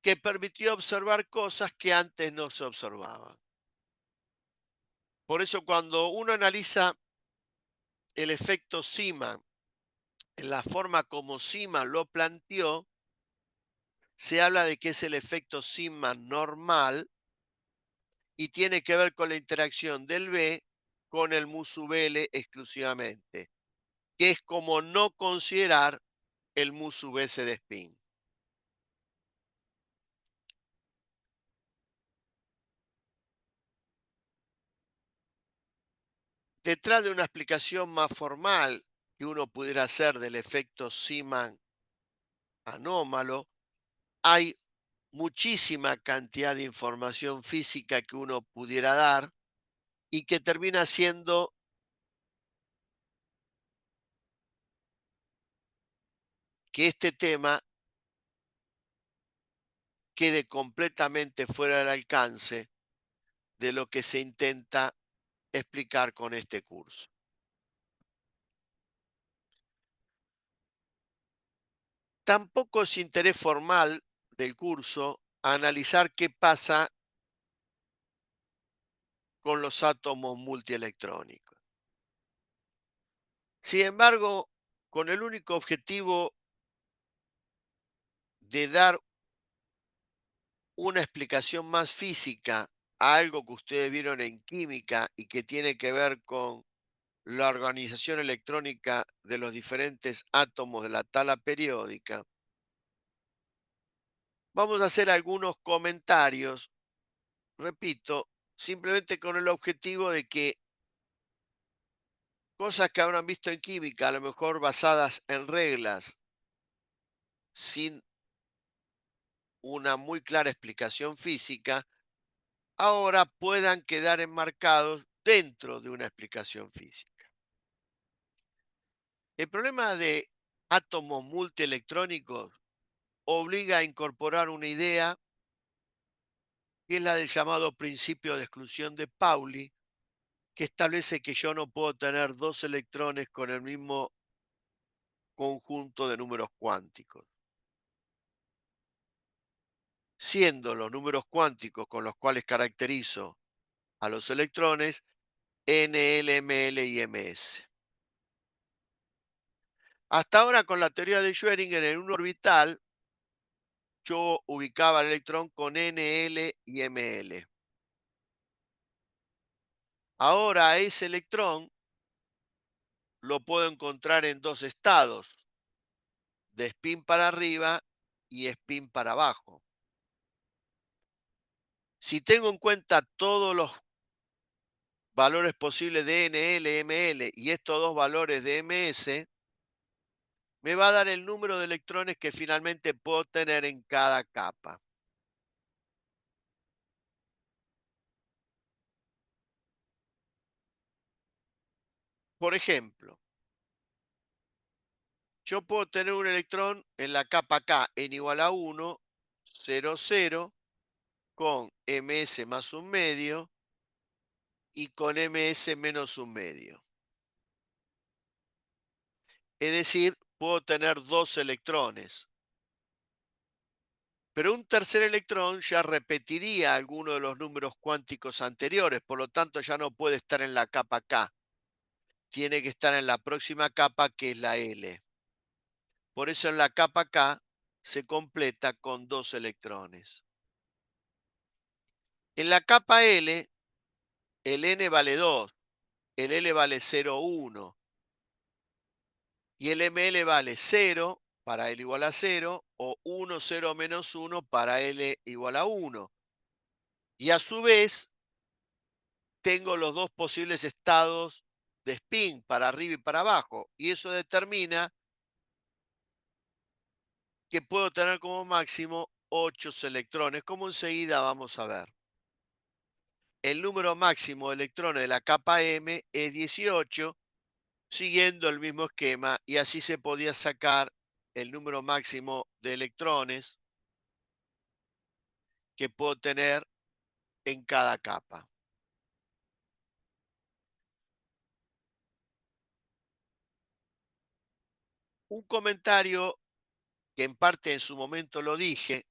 que permitió observar cosas que antes no se observaban. Por eso cuando uno analiza el efecto Zeeman en la forma como Zeeman lo planteó, se habla de que es el efecto Zeeman normal y tiene que ver con la interacción del B con el mu sub L exclusivamente, que es como no considerar el mu sub S de spin. Detrás de una explicación más formal que uno pudiera hacer del efecto Zeeman anómalo, hay muchísima cantidad de información física que uno pudiera dar y que termina siendo que este tema quede completamente fuera del alcance de lo que se intenta explicar con este curso. Tampoco es interés formal del curso analizar qué pasa con los átomos multielectrónicos. Sin embargo, con el único objetivo de dar una explicación más física a algo que ustedes vieron en química y que tiene que ver con la organización electrónica de los diferentes átomos de la tabla periódica, vamos a hacer algunos comentarios, repito, simplemente con el objetivo de que cosas que habrán visto en química, a lo mejor basadas en reglas, sin una muy clara explicación física, ahora puedan quedar enmarcados dentro de una explicación física. El problema de átomos multielectrónicos obliga a incorporar una idea que es la del llamado principio de exclusión de Pauli, que establece que yo no puedo tener dos electrones con el mismo conjunto de números cuánticos. siendo los números cuánticos con los cuales caracterizo a los electrones N, L, M, L y Ms. Hasta ahora con la teoría de Schrödinger en un orbital, yo ubicaba el electrón con N, L y Ml. Ahora a ese electrón lo puedo encontrar en dos estados, de spin para arriba y spin para abajo. Si tengo en cuenta todos los valores posibles de N, L, Ml y estos dos valores de Ms, me va a dar el número de electrones que finalmente puedo tener en cada capa. Por ejemplo, yo puedo tener un electrón en la capa K n igual a 1, 0, 0, con Ms más un medio y con Ms menos un medio. Es decir, puedo tener dos electrones. Pero un tercer electrón ya repetiría alguno de los números cuánticos anteriores, por lo tanto ya no puede estar en la capa K. Tiene que estar en la próxima capa, que es la L. Por eso en la capa K se completa con dos electrones. En la capa L, el N vale 2, el L vale 0,1 y el ML vale 0 para L igual a 0 o 1, 0 menos 1 para L igual a 1. Y a su vez tengo los dos posibles estados de spin para arriba y para abajo. Y eso determina que puedo tener como máximo 8 electrones, como enseguida vamos a ver. El número máximo de electrones de la capa M es 18, siguiendo el mismo esquema, y así se podía sacar el número máximo de electrones que puedo tener en cada capa. Un comentario que en parte en su momento lo dije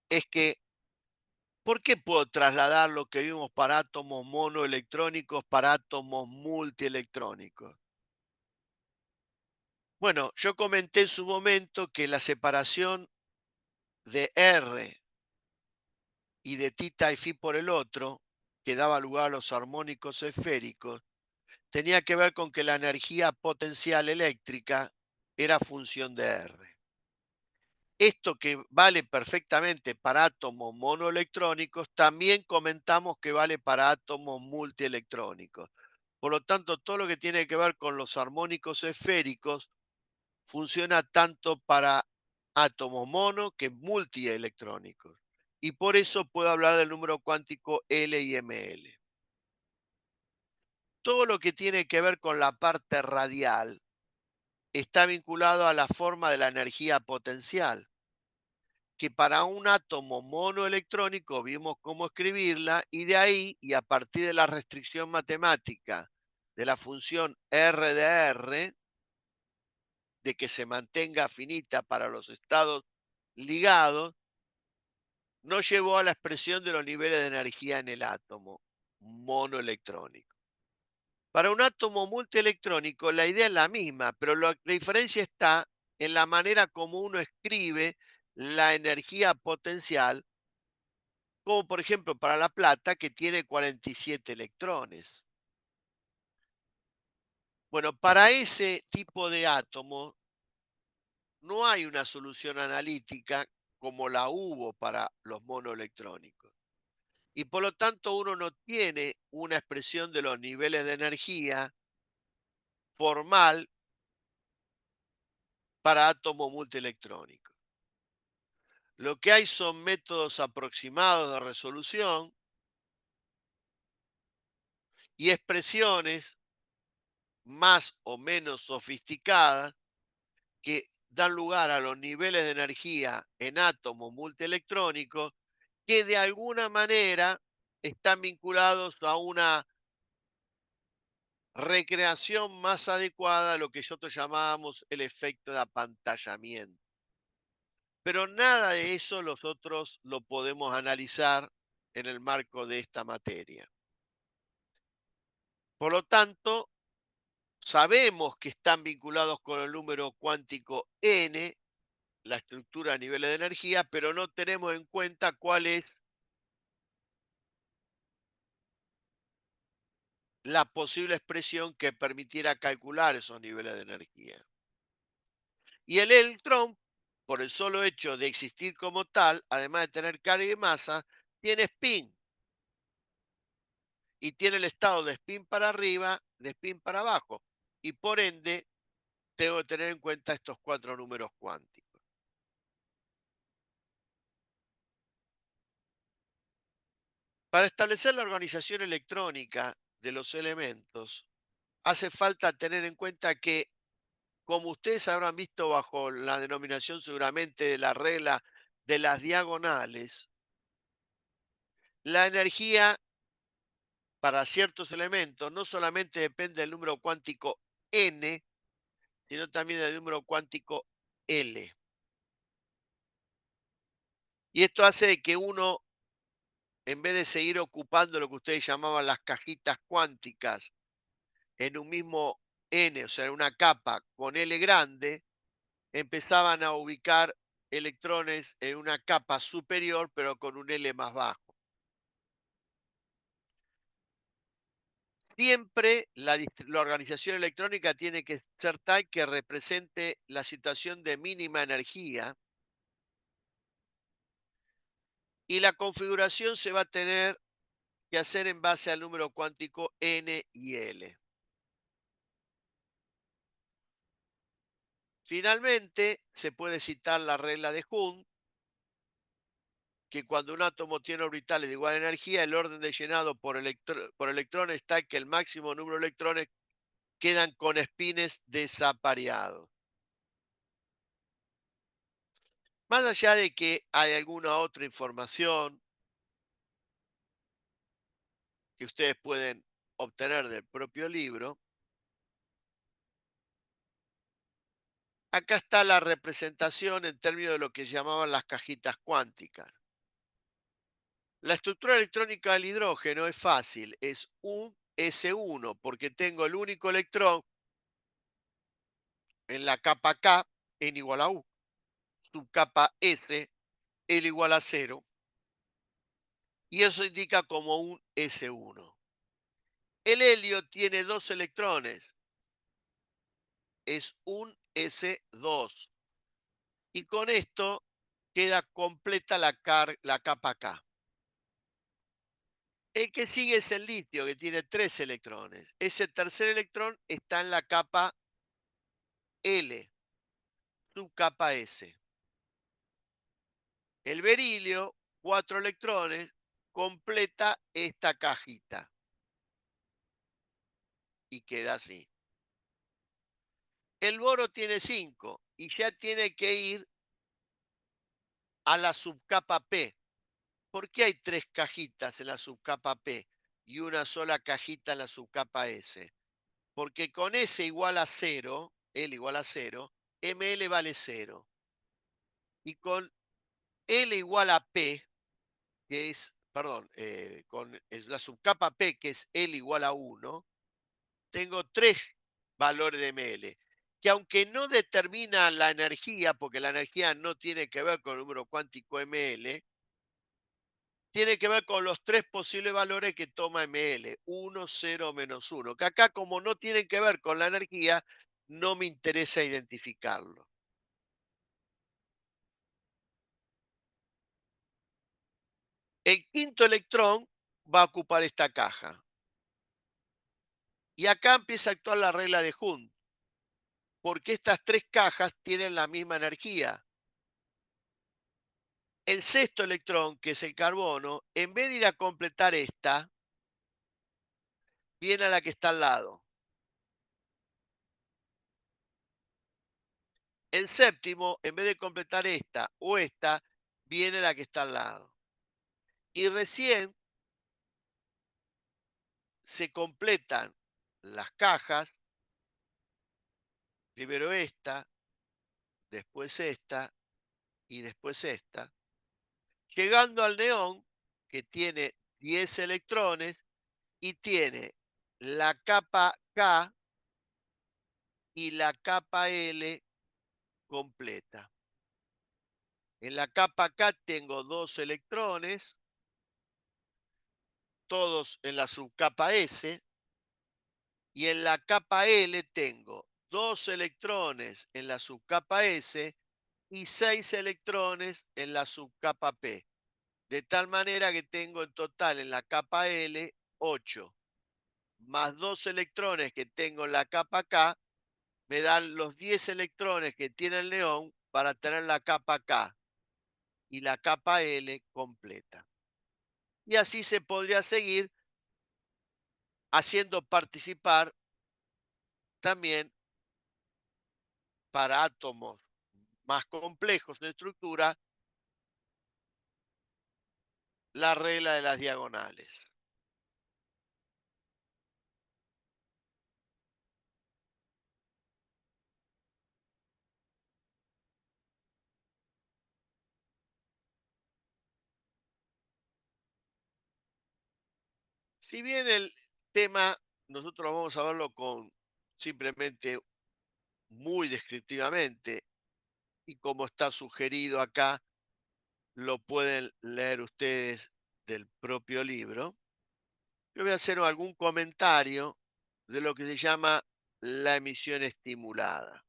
es que ¿por qué puedo trasladar lo que vimos para átomos monoelectrónicos para átomos multielectrónicos? Bueno, yo comenté en su momento que la separación de R y de tita y phi por el otro, que daba lugar a los armónicos esféricos, tenía que ver con que la energía potencial eléctrica era función de R. Esto que vale perfectamente para átomos monoelectrónicos, también comentamos que vale para átomos multielectrónicos. Por lo tanto, todo lo que tiene que ver con los armónicos esféricos funciona tanto para átomos mono que multielectrónicos. Y por eso puedo hablar del número cuántico L y ML. Todo lo que tiene que ver con la parte radial está vinculado a la forma de la energía potencial, que para un átomo monoelectrónico vimos cómo escribirla, y de ahí, y a partir de la restricción matemática de la función R de R, de que se mantenga finita para los estados ligados, nos llevó a la expresión de los niveles de energía en el átomo monoelectrónico. Para un átomo multielectrónico la idea es la misma, pero la diferencia está en la manera como uno escribe la energía potencial, como por ejemplo para la plata, que tiene 47 electrones. Bueno, para ese tipo de átomo no hay una solución analítica como la hubo para los monoelectrónicos. Y por lo tanto uno no tiene una expresión de los niveles de energía formal para átomos multielectrónicos. Lo que hay son métodos aproximados de resolución y expresiones más o menos sofisticadas que dan lugar a los niveles de energía en átomos multielectrónicos que de alguna manera están vinculados a una recreación más adecuada a lo que nosotros llamábamos el efecto de apantallamiento. Pero nada de eso nosotros lo podemos analizar en el marco de esta materia. Por lo tanto, sabemos que están vinculados con el número cuántico n, la estructura a niveles de energía, pero no tenemos en cuenta cuál es la posible expresión que permitiera calcular esos niveles de energía. Y el electrón, por el solo hecho de existir como tal, además de tener carga y masa, tiene spin y tiene el estado de spin para arriba, de spin para abajo. Y por ende, tengo que tener en cuenta estos cuatro números cuánticos. Para establecer la organización electrónica de los elementos, hace falta tener en cuenta que, como ustedes habrán visto bajo la denominación seguramente de la regla de las diagonales, la energía para ciertos elementos no solamente depende del número cuántico n, sino también del número cuántico L. Y esto hace de que uno, en vez de seguir ocupando lo que ustedes llamaban las cajitas cuánticas en un mismo n, o sea, en una capa con L grande, empezaban a ubicar electrones en una capa superior, pero con un L más bajo. Siempre la organización electrónica tiene que ser tal que represente la situación de mínima energía y la configuración se va a tener que hacer en base al número cuántico n y L. Finalmente, se puede citar la regla de Hund, que cuando un átomo tiene orbitales de igual energía, el orden de llenado por electrones está que el máximo número de electrones quedan con espines desapareados. Más allá de que hay alguna otra información que ustedes pueden obtener del propio libro, acá está la representación en términos de lo que llamaban las cajitas cuánticas. La estructura electrónica del hidrógeno es fácil, es un S1, porque tengo el único electrón en la capa K, n igual a U, subcapa S, L igual a 0, y eso indica como un S1. El helio tiene dos electrones, es un S2, y con esto queda completa la capa K. El que sigue es el litio, que tiene tres electrones. Ese tercer electrón está en la capa L, subcapa S. El berilio, cuatro electrones, completa esta cajita y queda así. El boro tiene 5 y ya tiene que ir a la subcapa P. ¿Por qué hay tres cajitas en la subcapa P y una sola cajita en la subcapa S? Porque con S igual a 0, L igual a 0, ML vale 0. Y con L igual a P, que es, perdón, la subcapa P, que es L igual a 1, tengo tres valores de ML, que aunque no determinan la energía, porque la energía no tiene que ver con el número cuántico ML, tiene que ver con los tres posibles valores que toma ML, 1, 0, menos 1, que acá como no tienen que ver con la energía, no me interesa identificarlo. El quinto electrón va a ocupar esta caja. Y acá empieza a actuar la regla de Hund, porque estas tres cajas tienen la misma energía. El sexto electrón, que es el carbono, en vez de ir a completar esta, viene a la que está al lado. El séptimo, en vez de completar esta o esta, viene a la que está al lado. Y recién se completan las cajas, primero esta, después esta y después esta, llegando al neón, que tiene 10 electrones y tiene la capa K y la capa L completa. En la capa K tengo dos electrones, todos en la subcapa S, y en la capa L tengo dos electrones en la subcapa S y 6 electrones en la subcapa P. De tal manera que tengo en total en la capa L 8, más 2 electrones que tengo en la capa K, me dan los 10 electrones que tiene el neón para tener la capa K y la capa L completa. Y así se podría seguir haciendo participar también para átomos más complejos de estructura la regla de las diagonales. Si bien el tema nosotros vamos a verlo con simplemente muy descriptivamente y como está sugerido acá, lo pueden leer ustedes del propio libro. Yo voy a hacer algún comentario de lo que se llama la emisión estimulada.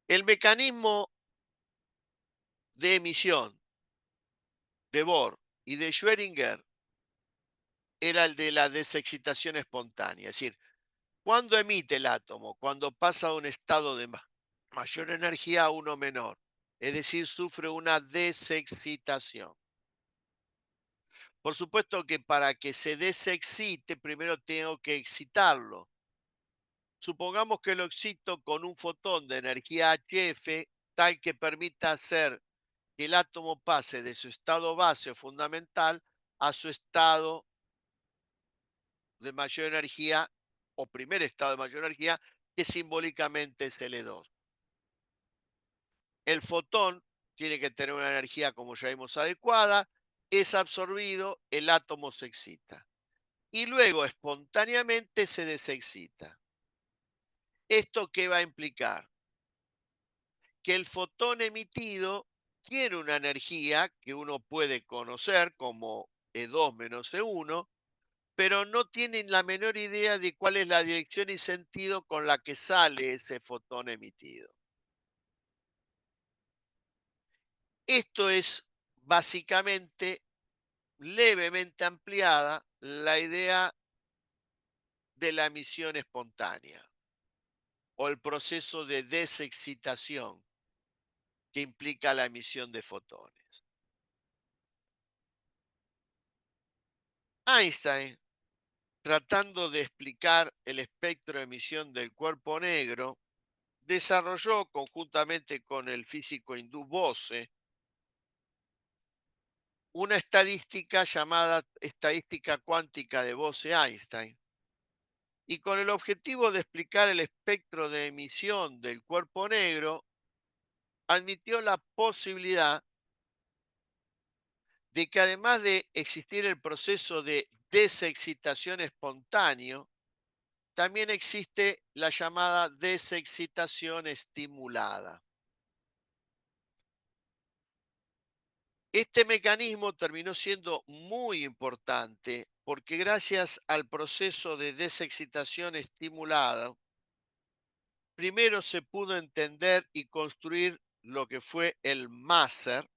El mecanismo de emisión de Bohr y de Schrödinger era el de la desexcitación espontánea. Es decir, ¿cuándo emite el átomo? Cuando pasa de un estado de mayor energía a uno menor. Es decir, sufre una desexcitación. Por supuesto que para que se desexcite, primero tengo que excitarlo. Supongamos que lo excito con un fotón de energía HF, tal que permita hacer que el átomo pase de su estado base o fundamental a su estado de mayor energía o primer estado de mayor energía, que simbólicamente es L2. El fotón tiene que tener una energía, como ya vimos, adecuada, es absorbido, el átomo se excita y luego espontáneamente se desexcita. ¿Esto qué va a implicar? Que el fotón emitido tiene una energía que uno puede conocer como E2 menos E1, pero no tienen la menor idea de cuál es la dirección y sentido con la que sale ese fotón emitido. Esto es básicamente levemente ampliada la idea de la emisión espontánea o el proceso de desexcitación que implica la emisión de fotones. Einstein, tratando de explicar el espectro de emisión del cuerpo negro, desarrolló conjuntamente con el físico hindú Bose una estadística llamada estadística cuántica de Bose-Einstein, y con el objetivo de explicar el espectro de emisión del cuerpo negro, admitió la posibilidad de que además de existir el proceso de desexcitación espontáneo, también existe la llamada desexcitación estimulada. Este mecanismo terminó siendo muy importante porque gracias al proceso de desexcitación estimulada, primero se pudo entender y construir lo que fue el máser,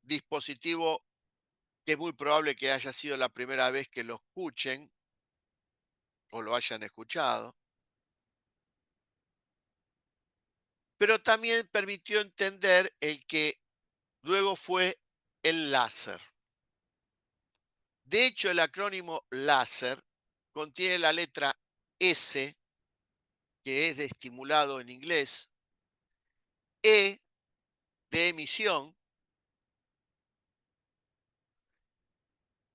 dispositivo que es muy probable que haya sido la primera vez que lo escuchen o lo hayan escuchado, pero también permitió entender el que luego fue el láser. De hecho, el acrónimo láser contiene la letra S, que es de estimulado en inglés, E de emisión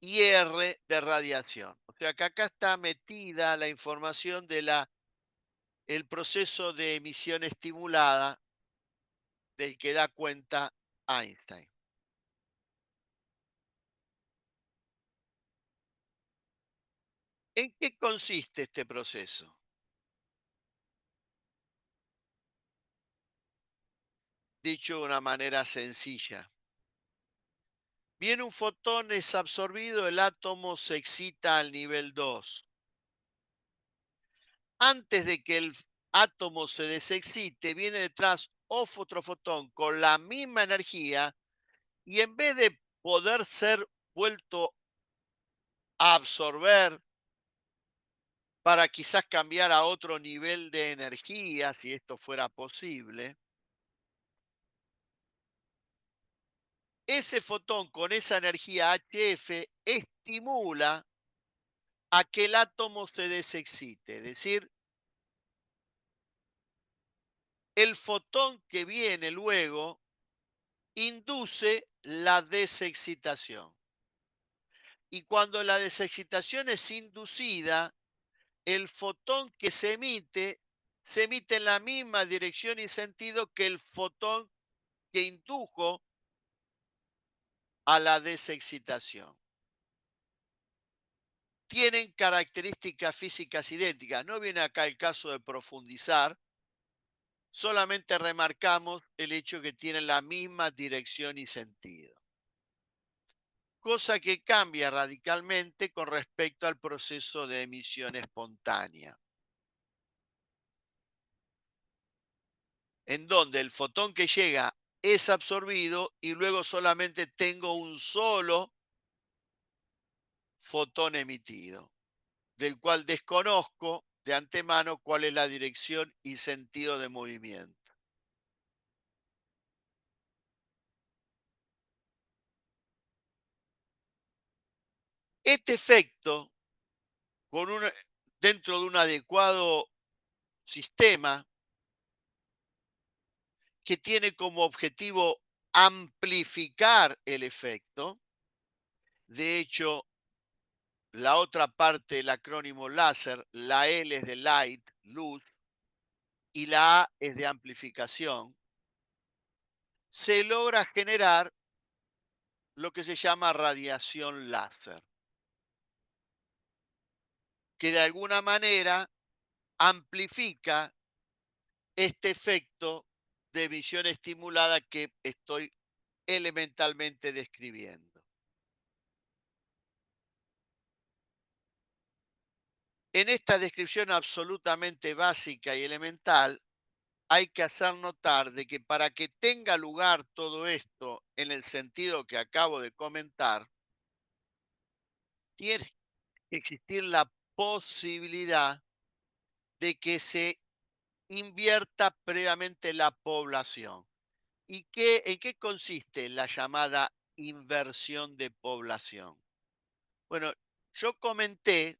y R de radiación. O sea que acá está metida la información de la el proceso de emisión estimulada del que da cuenta Einstein. ¿En qué consiste este proceso? Dicho de una manera sencilla. Bien, un fotón es absorbido, el átomo se excita al nivel 2. Antes de que el átomo se desexcite, viene detrás otro fotón con la misma energía y en vez de poder ser vuelto a absorber para quizás cambiar a otro nivel de energía, si esto fuera posible, ese fotón con esa energía HF estimula a que el átomo se desexcite. Es decir, el fotón que viene luego induce la desexcitación. Y cuando la desexcitación es inducida, el fotón que se emite en la misma dirección y sentido que el fotón que indujo a la desexcitación. Tienen características físicas idénticas. No viene acá el caso de profundizar, solamente remarcamos el hecho que tienen la misma dirección y sentido. Cosa que cambia radicalmente con respecto al proceso de emisión espontánea, en donde el fotón que llega es absorbido y luego solamente tengo un solo fotón emitido, del cual desconozco de antemano cuál es la dirección y sentido de movimiento. Este efecto, con un, dentro de un adecuado sistema que tiene como objetivo amplificar el efecto, de hecho, la otra parte del acrónimo láser, la L es de light, luz, y la A es de amplificación, se logra generar lo que se llama radiación láser, que de alguna manera amplifica este efecto de visión estimulada que estoy elementalmente describiendo. En esta descripción absolutamente básica y elemental, hay que hacer notar de que para que tenga lugar todo esto en el sentido que acabo de comentar, tiene que existir la posibilidad de que se invierta previamente la población. ¿Y en qué consiste la llamada inversión de población? Bueno, yo comenté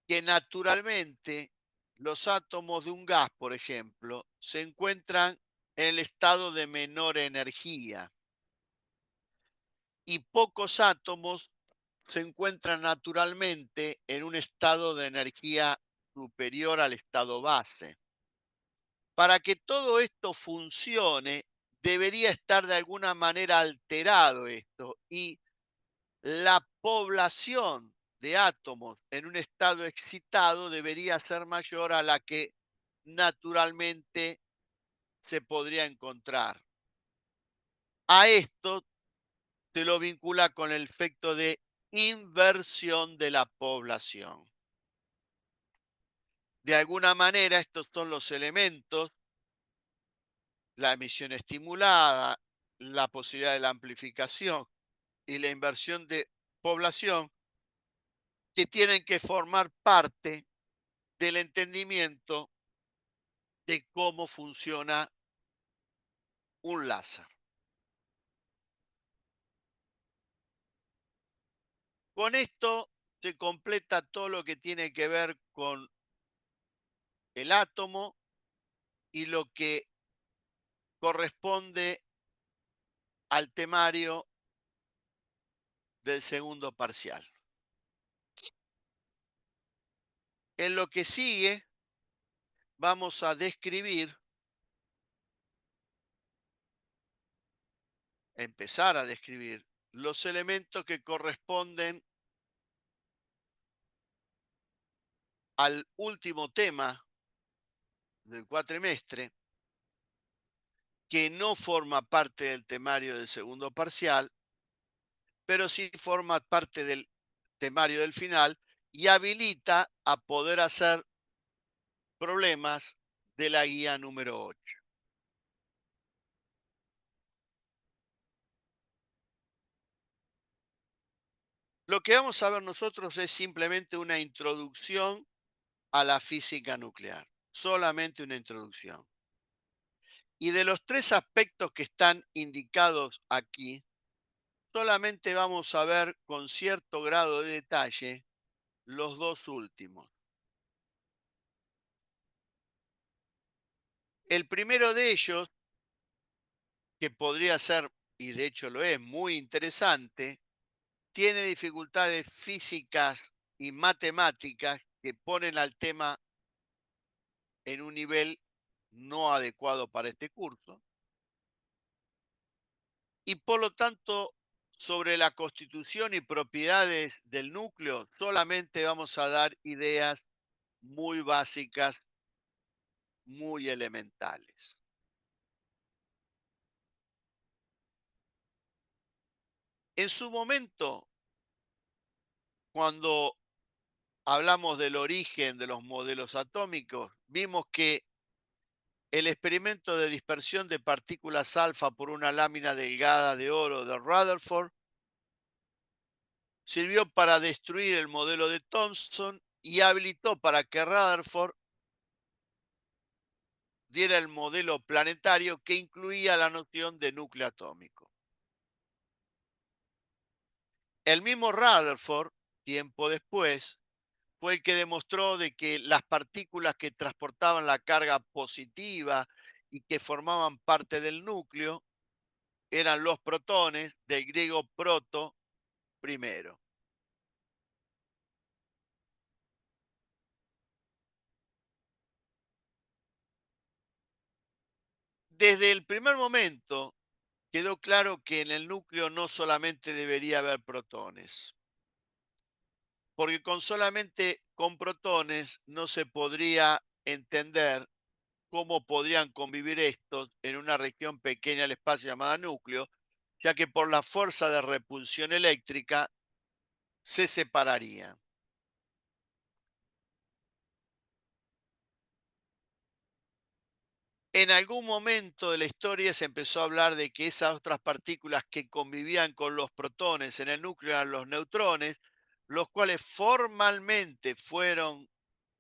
que naturalmente los átomos de un gas, por ejemplo, se encuentran en el estado de menor energía y pocos átomos se encuentran naturalmente en un estado de energía superior al estado base. Para que todo esto funcione, debería estar de alguna manera alterado esto y la población de átomos en un estado excitado debería ser mayor a la que naturalmente se podría encontrar. A esto se lo vincula con el efecto de inversión de la población. De alguna manera, estos son los elementos, la emisión estimulada, la posibilidad de la amplificación y la inversión de población, que tienen que formar parte del entendimiento de cómo funciona un láser. Con esto se completa todo lo que tiene que ver con el átomo y lo que corresponde al temario del segundo parcial. En lo que sigue, vamos a describir, empezar a describir los elementos que corresponden al último tema del cuatrimestre, que no forma parte del temario del segundo parcial, pero sí forma parte del temario del final y habilita a poder hacer problemas de la guía número 8. Lo que vamos a ver nosotros es simplemente una introducción a la física nuclear, solamente una introducción. Y de los tres aspectos que están indicados aquí, solamente vamos a ver con cierto grado de detalle los dos últimos. El primero de ellos, que podría ser, y de hecho lo es, muy interesante, tiene dificultades físicas y matemáticas que ponen al tema en un nivel no adecuado para este curso. Y por lo tanto, sobre la constitución y propiedades del núcleo, solamente vamos a dar ideas muy básicas, muy elementales. En su momento, cuando hablamos del origen de los modelos atómicos, vimos que el experimento de dispersión de partículas alfa por una lámina delgada de oro de Rutherford sirvió para destruir el modelo de Thomson y habilitó para que Rutherford diera el modelo planetario que incluía la noción de núcleo atómico. El mismo Rutherford, tiempo después, fue el que demostró de que las partículas que transportaban la carga positiva y que formaban parte del núcleo eran los protones, del griego proto, primero. Desde el primer momento quedó claro que en el núcleo no solamente debería haber protones, porque con solamente con protones no se podría entender cómo podrían convivir estos en una región pequeña del espacio llamada núcleo, ya que por la fuerza de repulsión eléctrica se separarían. En algún momento de la historia se empezó a hablar de que esas otras partículas que convivían con los protones en el núcleo eran los neutrones, los cuales formalmente fueron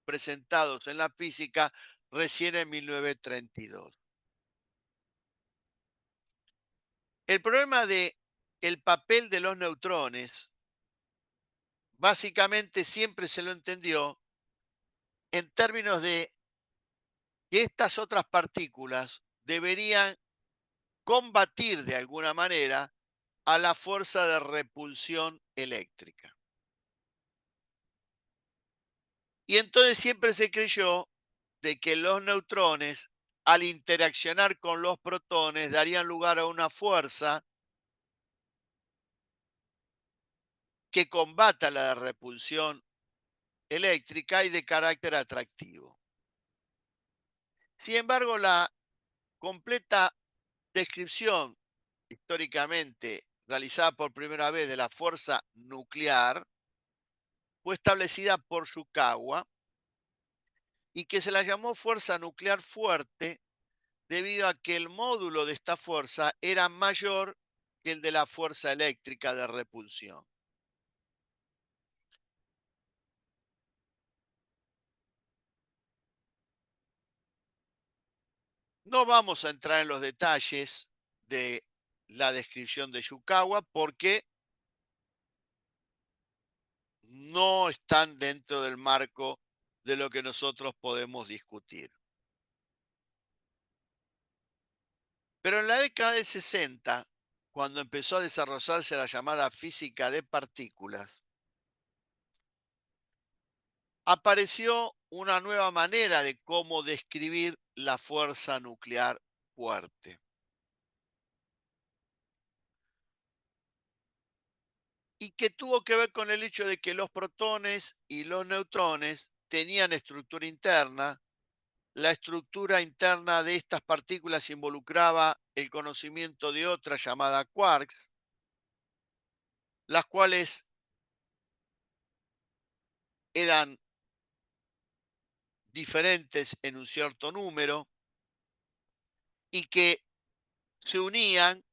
presentados en la física recién en 1932. El problema de el papel de los neutrones, básicamente siempre se lo entendió en términos de que estas otras partículas deberían combatir de alguna manera a la fuerza de repulsión eléctrica. Y entonces siempre se creyó de que los neutrones, al interaccionar con los protones, darían lugar a una fuerza que combata la repulsión eléctrica y de carácter atractivo. Sin embargo, la completa descripción históricamente realizada por primera vez de la fuerza nuclear fue establecida por Yukawa y que se la llamó fuerza nuclear fuerte debido a que el módulo de esta fuerza era mayor que el de la fuerza eléctrica de repulsión. No vamos a entrar en los detalles de la descripción de Yukawa porque no están dentro del marco de lo que nosotros podemos discutir. Pero en la década del 60, cuando empezó a desarrollarse la llamada física de partículas, apareció una nueva manera de cómo describir la fuerza nuclear fuerte y que tuvo que ver con el hecho de que los protones y los neutrones tenían estructura interna. La estructura interna de estas partículas involucraba el conocimiento de otra llamada quarks, las cuales eran diferentes en un cierto número y que se unían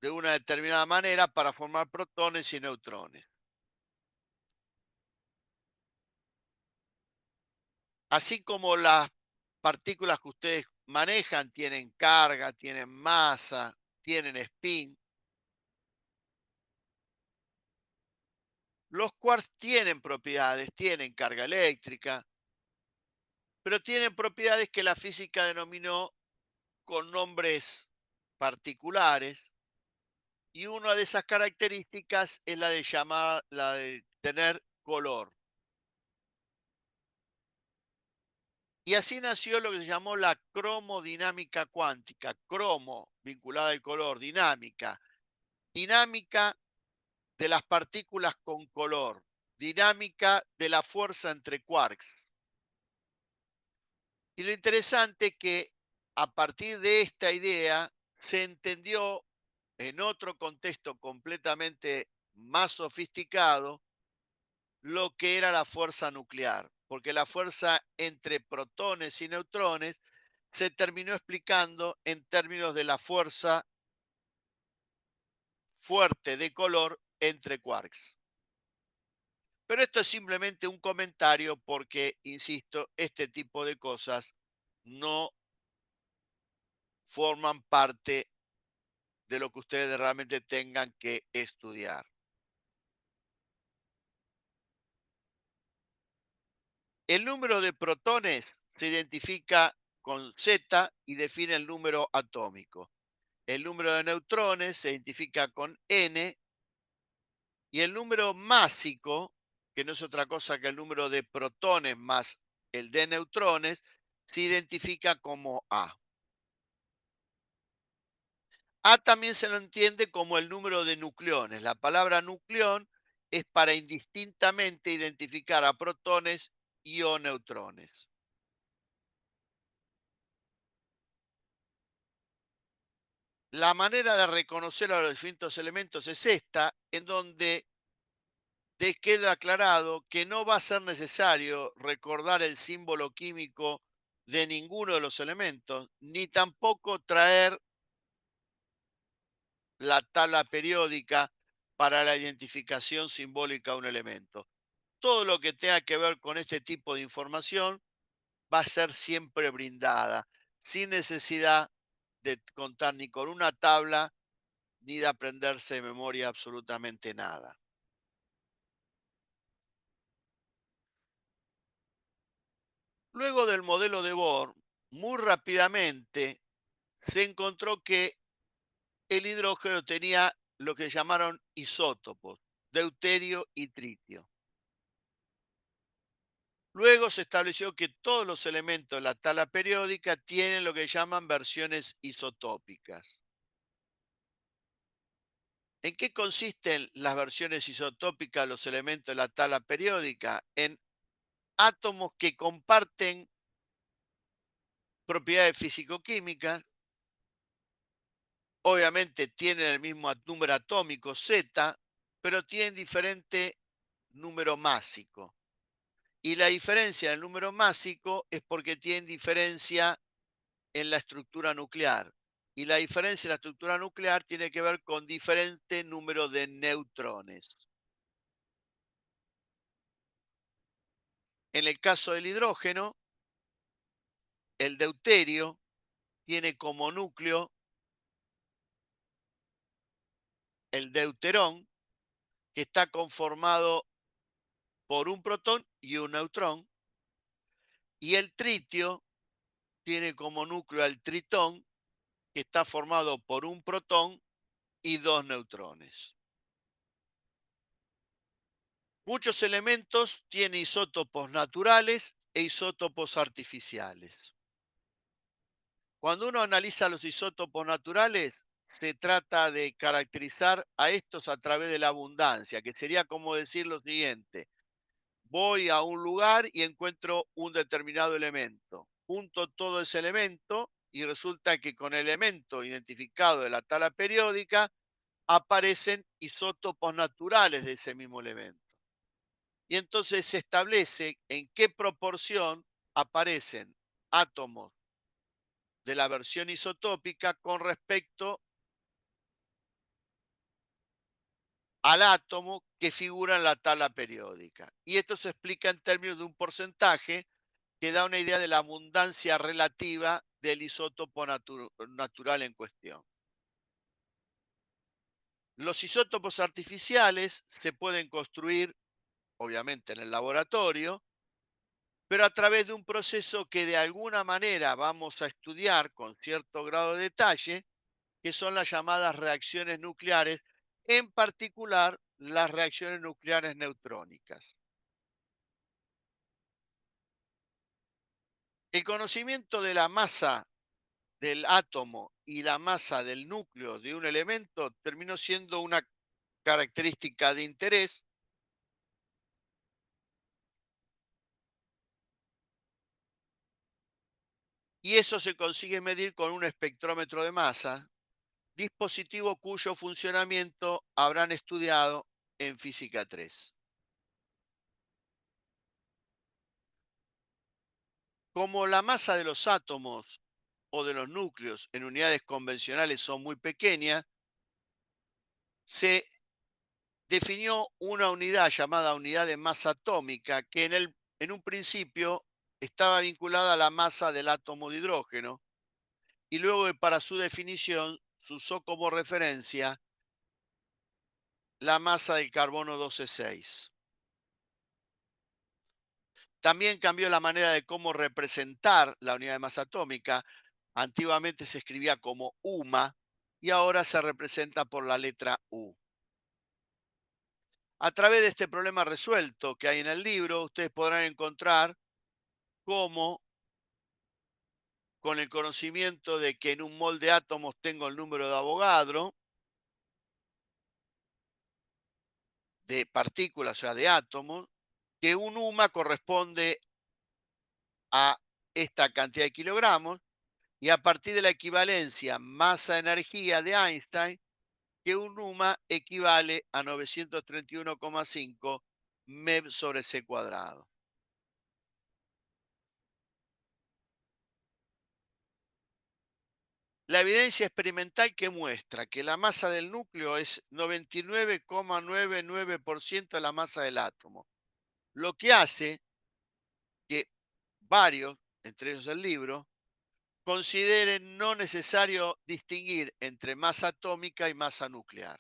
de una determinada manera para formar protones y neutrones. Así como las partículas que ustedes manejan tienen carga, tienen masa, tienen spin, los quarks tienen propiedades, tienen carga eléctrica, pero tienen propiedades que la física denominó con nombres particulares, y una de esas características es la de tener color. Y así nació lo que se llamó la cromodinámica cuántica. Cromo vinculada al color, dinámica. Dinámica de las partículas con color. Dinámica de la fuerza entre quarks. Y lo interesante es que a partir de esta idea se entendió en otro contexto completamente más sofisticado lo que era la fuerza nuclear, porque la fuerza entre protones y neutrones se terminó explicando en términos de la fuerza fuerte de color entre quarks. Pero esto es simplemente un comentario porque, insisto, este tipo de cosas no forman parte de lo que ustedes realmente tengan que estudiar. El número de protones se identifica con Z y define el número atómico. El número de neutrones se identifica con N y el número másico, que no es otra cosa que el número de protones más el de neutrones, se identifica como A. A también se lo entiende como el número de nucleones. La palabra nucleón es para indistintamente identificar a protones y o neutrones. La manera de reconocer a los distintos elementos es esta, en donde te queda aclarado que no va a ser necesario recordar el símbolo químico de ninguno de los elementos, ni tampoco traer la tabla periódica para la identificación simbólica de un elemento. Todo lo que tenga que ver con este tipo de información va a ser siempre brindada, sin necesidad de contar ni con una tabla ni de aprenderse de memoria absolutamente nada. Luego del modelo de Bohr, muy rápidamente se encontró que el hidrógeno tenía lo que llamaron isótopos, deuterio y tritio. Luego se estableció que todos los elementos de la tabla periódica tienen lo que llaman versiones isotópicas. ¿En qué consisten las versiones isotópicas de los elementos de la tabla periódica? En átomos que comparten propiedades físico-químicas, obviamente tienen el mismo número atómico Z, pero tienen diferente número másico. Y la diferencia del número másico es porque tienen diferencia en la estructura nuclear. Y la diferencia en la estructura nuclear tiene que ver con diferente número de neutrones. En el caso del hidrógeno, el deuterio tiene como núcleo el deuterón, que está conformado por un protón y un neutrón, y el tritio tiene como núcleo al tritón, que está formado por un protón y dos neutrones. Muchos elementos tienen isótopos naturales e isótopos artificiales. Cuando uno analiza los isótopos naturales, se trata de caracterizar a estos a través de la abundancia, que sería como decir lo siguiente: voy a un lugar y encuentro un determinado elemento. Junto todo ese elemento y resulta que con el elemento identificado de la tabla periódica aparecen isótopos naturales de ese mismo elemento. Y entonces se establece en qué proporción aparecen átomos de la versión isotópica con respecto al átomo que figura en la tabla periódica. Y esto se explica en términos de un porcentaje que da una idea de la abundancia relativa del isótopo natural en cuestión. Los isótopos artificiales se pueden construir, obviamente, en el laboratorio, pero a través de un proceso que de alguna manera vamos a estudiar con cierto grado de detalle, que son las llamadas reacciones nucleares, en particular las reacciones nucleares neutrónicas. El conocimiento de la masa del átomo y la masa del núcleo de un elemento terminó siendo una característica de interés, y eso se consigue medir con un espectrómetro de masa, dispositivo cuyo funcionamiento habrán estudiado en Física 3. Como la masa de los átomos o de los núcleos en unidades convencionales son muy pequeñas, se definió una unidad llamada unidad de masa atómica que en un principio estaba vinculada a la masa del átomo de hidrógeno y luego para su definición se usó como referencia la masa del carbono 12,6. También cambió la manera de cómo representar la unidad de masa atómica. Antiguamente se escribía como UMA y ahora se representa por la letra U. A través de este problema resuelto que hay en el libro, ustedes podrán encontrar cómo, con el conocimiento de que en un mol de átomos tengo el número de Avogadro, de partículas, o sea, de átomos, que un UMA corresponde a esta cantidad de kilogramos, y a partir de la equivalencia masa-energía de Einstein, que un UMA equivale a 931,5 MeV sobre C cuadrado. La evidencia experimental que muestra que la masa del núcleo es 99,99% de la masa del átomo, lo que hace que varios, entre ellos el libro, consideren no necesario distinguir entre masa atómica y masa nuclear.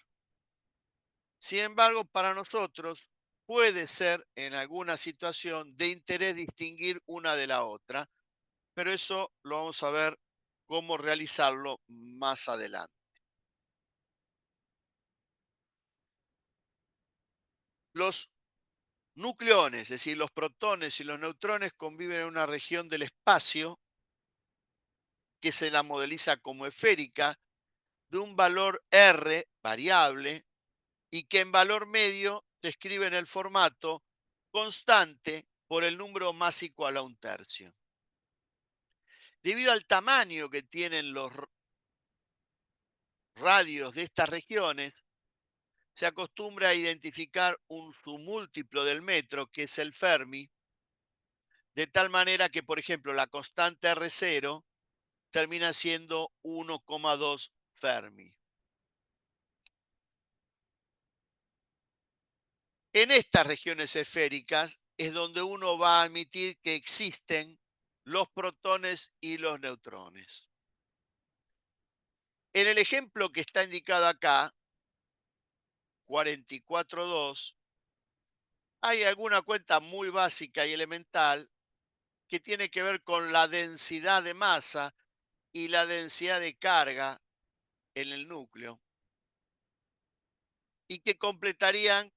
Sin embargo, para nosotros puede ser en alguna situación de interés distinguir una de la otra, pero eso lo vamos a ver cómo realizarlo más adelante. Los nucleones, es decir, los protones y los neutrones conviven en una región del espacio que se la modeliza como esférica, de un valor R variable y que en valor medio se escribe en el formato constante por el número más igual a un tercio. Debido al tamaño que tienen los radios de estas regiones, se acostumbra a identificar un submúltiplo del metro, que es el Fermi, de tal manera que, por ejemplo, la constante R0 termina siendo 1,2 Fermi. En estas regiones esféricas es donde uno va a admitir que existen los protones y los neutrones. En el ejemplo que está indicado acá, 44,2, hay alguna cuenta muy básica y elemental que tiene que ver con la densidad de masa y la densidad de carga en el núcleo y que completarían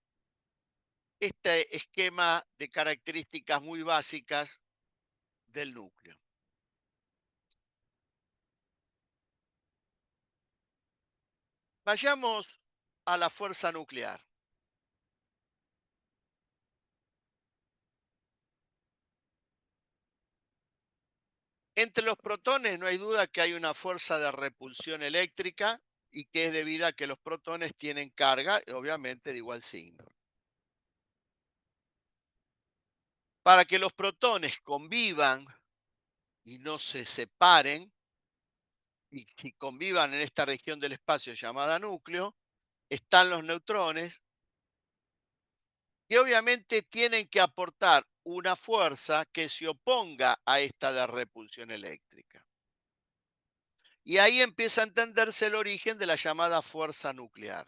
este esquema de características muy básicas del núcleo. Vayamos a la fuerza nuclear. Entre los protones no hay duda que hay una fuerza de repulsión eléctrica y que es debida a que los protones tienen carga, obviamente de igual signo. Para que los protones convivan y no se separen y convivan en esta región del espacio llamada núcleo, están los neutrones que obviamente tienen que aportar una fuerza que se oponga a esta de repulsión eléctrica. Y ahí empieza a entenderse el origen de la llamada fuerza nuclear,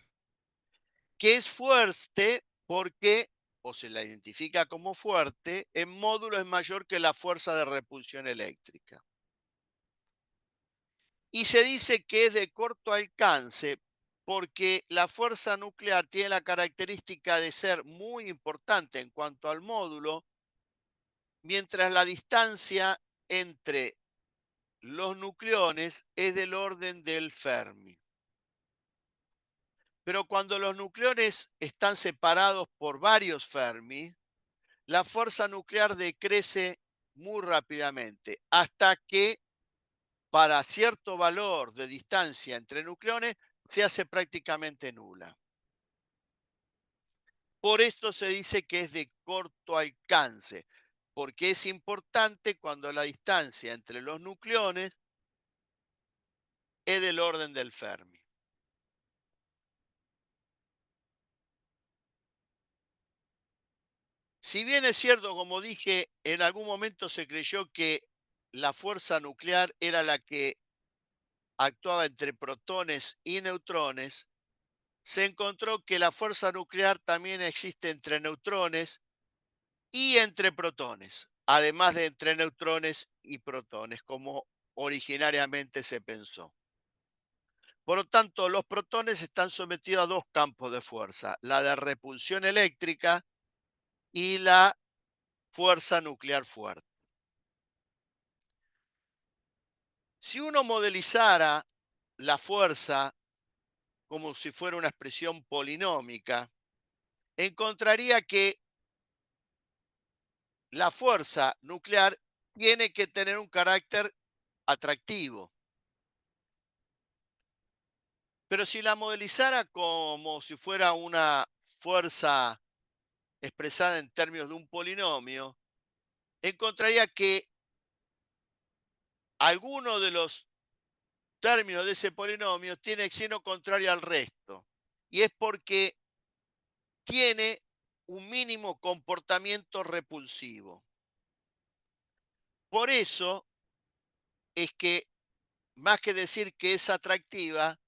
que es fuerte porque, o se la identifica como fuerte, en módulo es mayor que la fuerza de repulsión eléctrica. Y se dice que es de corto alcance porque la fuerza nuclear tiene la característica de ser muy importante en cuanto al módulo, mientras la distancia entre los nucleones es del orden del Fermi. Pero cuando los nucleones están separados por varios Fermi, la fuerza nuclear decrece muy rápidamente, hasta que para cierto valor de distancia entre nucleones se hace prácticamente nula. Por esto se dice que es de corto alcance, porque es importante cuando la distancia entre los nucleones es del orden del Fermi. Si bien es cierto, como dije, en algún momento se creyó que la fuerza nuclear era la que actuaba entre protones y neutrones, se encontró que la fuerza nuclear también existe entre neutrones y entre protones, además de entre neutrones y protones, como originariamente se pensó. Por lo tanto, los protones están sometidos a dos campos de fuerza, la de repulsión eléctrica y la fuerza nuclear fuerte. Si uno modelizara la fuerza como si fuera una expresión polinómica, encontraría que la fuerza nuclear tiene que tener un carácter atractivo. Pero si la modelizara como si fuera una fuerza expresada en términos de un polinomio, encontraría que alguno de los términos de ese polinomio tiene signo contrario al resto. Y es porque tiene un mínimo comportamiento repulsivo. Por eso es que, más que decir que es atractiva,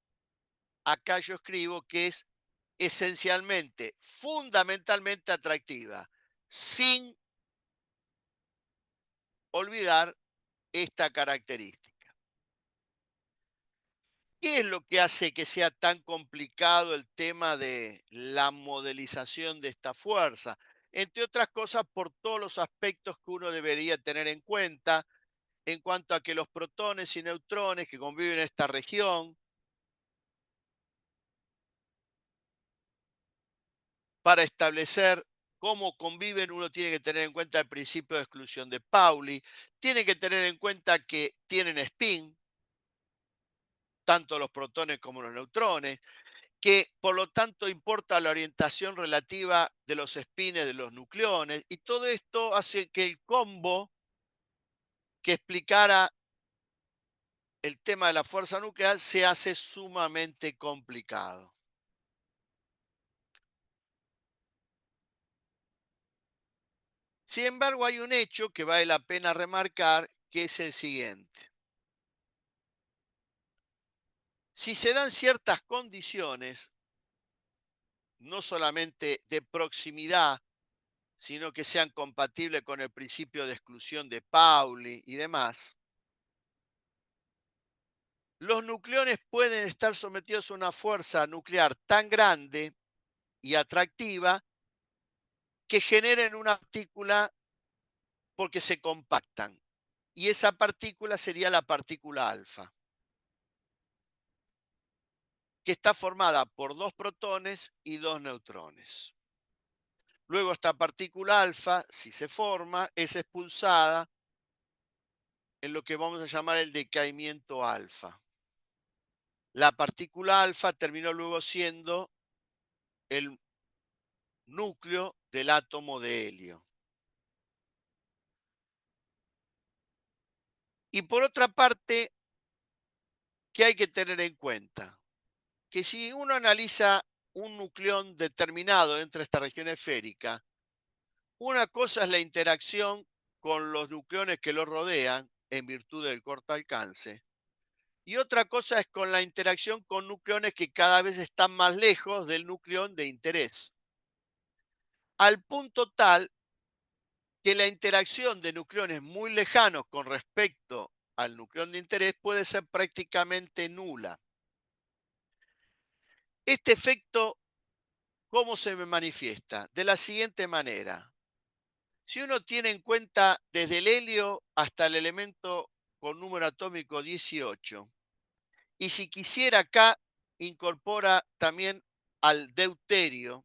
acá yo escribo que es esencialmente, fundamentalmente atractiva, sin olvidar esta característica. ¿Qué es lo que hace que sea tan complicado el tema de la modelización de esta fuerza? Entre otras cosas, por todos los aspectos que uno debería tener en cuenta en cuanto a que los protones y neutrones que conviven en esta región, para establecer cómo conviven, uno tiene que tener en cuenta el principio de exclusión de Pauli, tiene que tener en cuenta que tienen spin, tanto los protones como los neutrones, que por lo tanto importa la orientación relativa de los espines de los nucleones, y todo esto hace que el combo que explicara el tema de la fuerza nuclear se hace sumamente complicado. Sin embargo, hay un hecho que vale la pena remarcar, que es el siguiente. Si se dan ciertas condiciones, no solamente de proximidad, sino que sean compatibles con el principio de exclusión de Pauli y demás, los nucleones pueden estar sometidos a una fuerza nuclear tan grande y atractiva que generen una partícula porque se compactan. Y esa partícula sería la partícula alfa, que está formada por dos protones y dos neutrones. Luego esta partícula alfa, si se forma, es expulsada en lo que vamos a llamar el decaimiento alfa. La partícula alfa terminó luego siendo el núcleo del átomo de helio. Y por otra parte, ¿qué hay que tener en cuenta? Que si uno analiza un nucleón determinado dentro de esta región esférica, una cosa es la interacción con los nucleones que lo rodean en virtud del corto alcance, y otra cosa es con la interacción con nucleones que cada vez están más lejos del nucleón de interés, al punto tal que la interacción de nucleones muy lejanos con respecto al nucleón de interés puede ser prácticamente nula. Este efecto, ¿cómo se me manifiesta? De la siguiente manera. Si uno tiene en cuenta desde el helio hasta el elemento con número atómico 18, y si quisiera acá incorpora también al deuterio,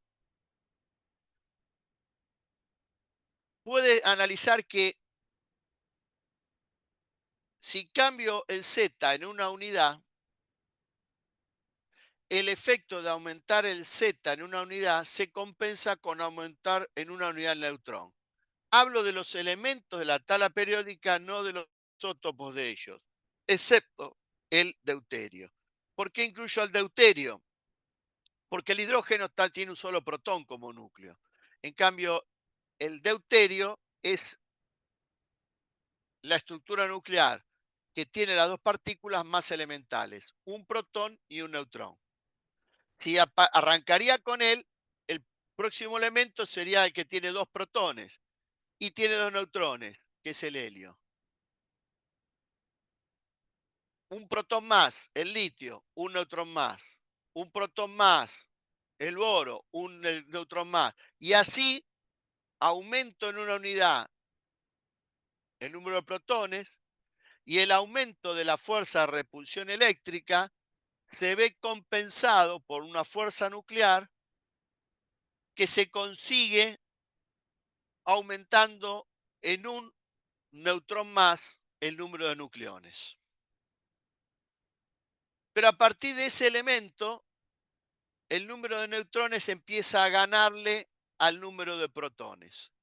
puede analizar que si cambio el Z en una unidad, el efecto de aumentar el Z en una unidad se compensa con aumentar en una unidad el neutrón. Hablo de los elementos de la tabla periódica, no de los isótopos de ellos, excepto el deuterio. ¿Por qué incluyo al deuterio? Porque el hidrógeno tal tiene un solo protón como núcleo. En cambio, el deuterio es la estructura nuclear que tiene las dos partículas más elementales, un protón y un neutrón. Si arrancaría con él, el próximo elemento sería el que tiene dos protones y tiene dos neutrones, que es el helio. Un protón más, el litio, un neutrón más. Un protón más, el boro, un neutrón más. Y así aumento en una unidad el número de protones y el aumento de la fuerza de repulsión eléctrica se ve compensado por una fuerza nuclear que se consigue aumentando en un neutrón más el número de nucleones. Pero a partir de ese elemento, el número de neutrones empieza a ganarle al número de protones.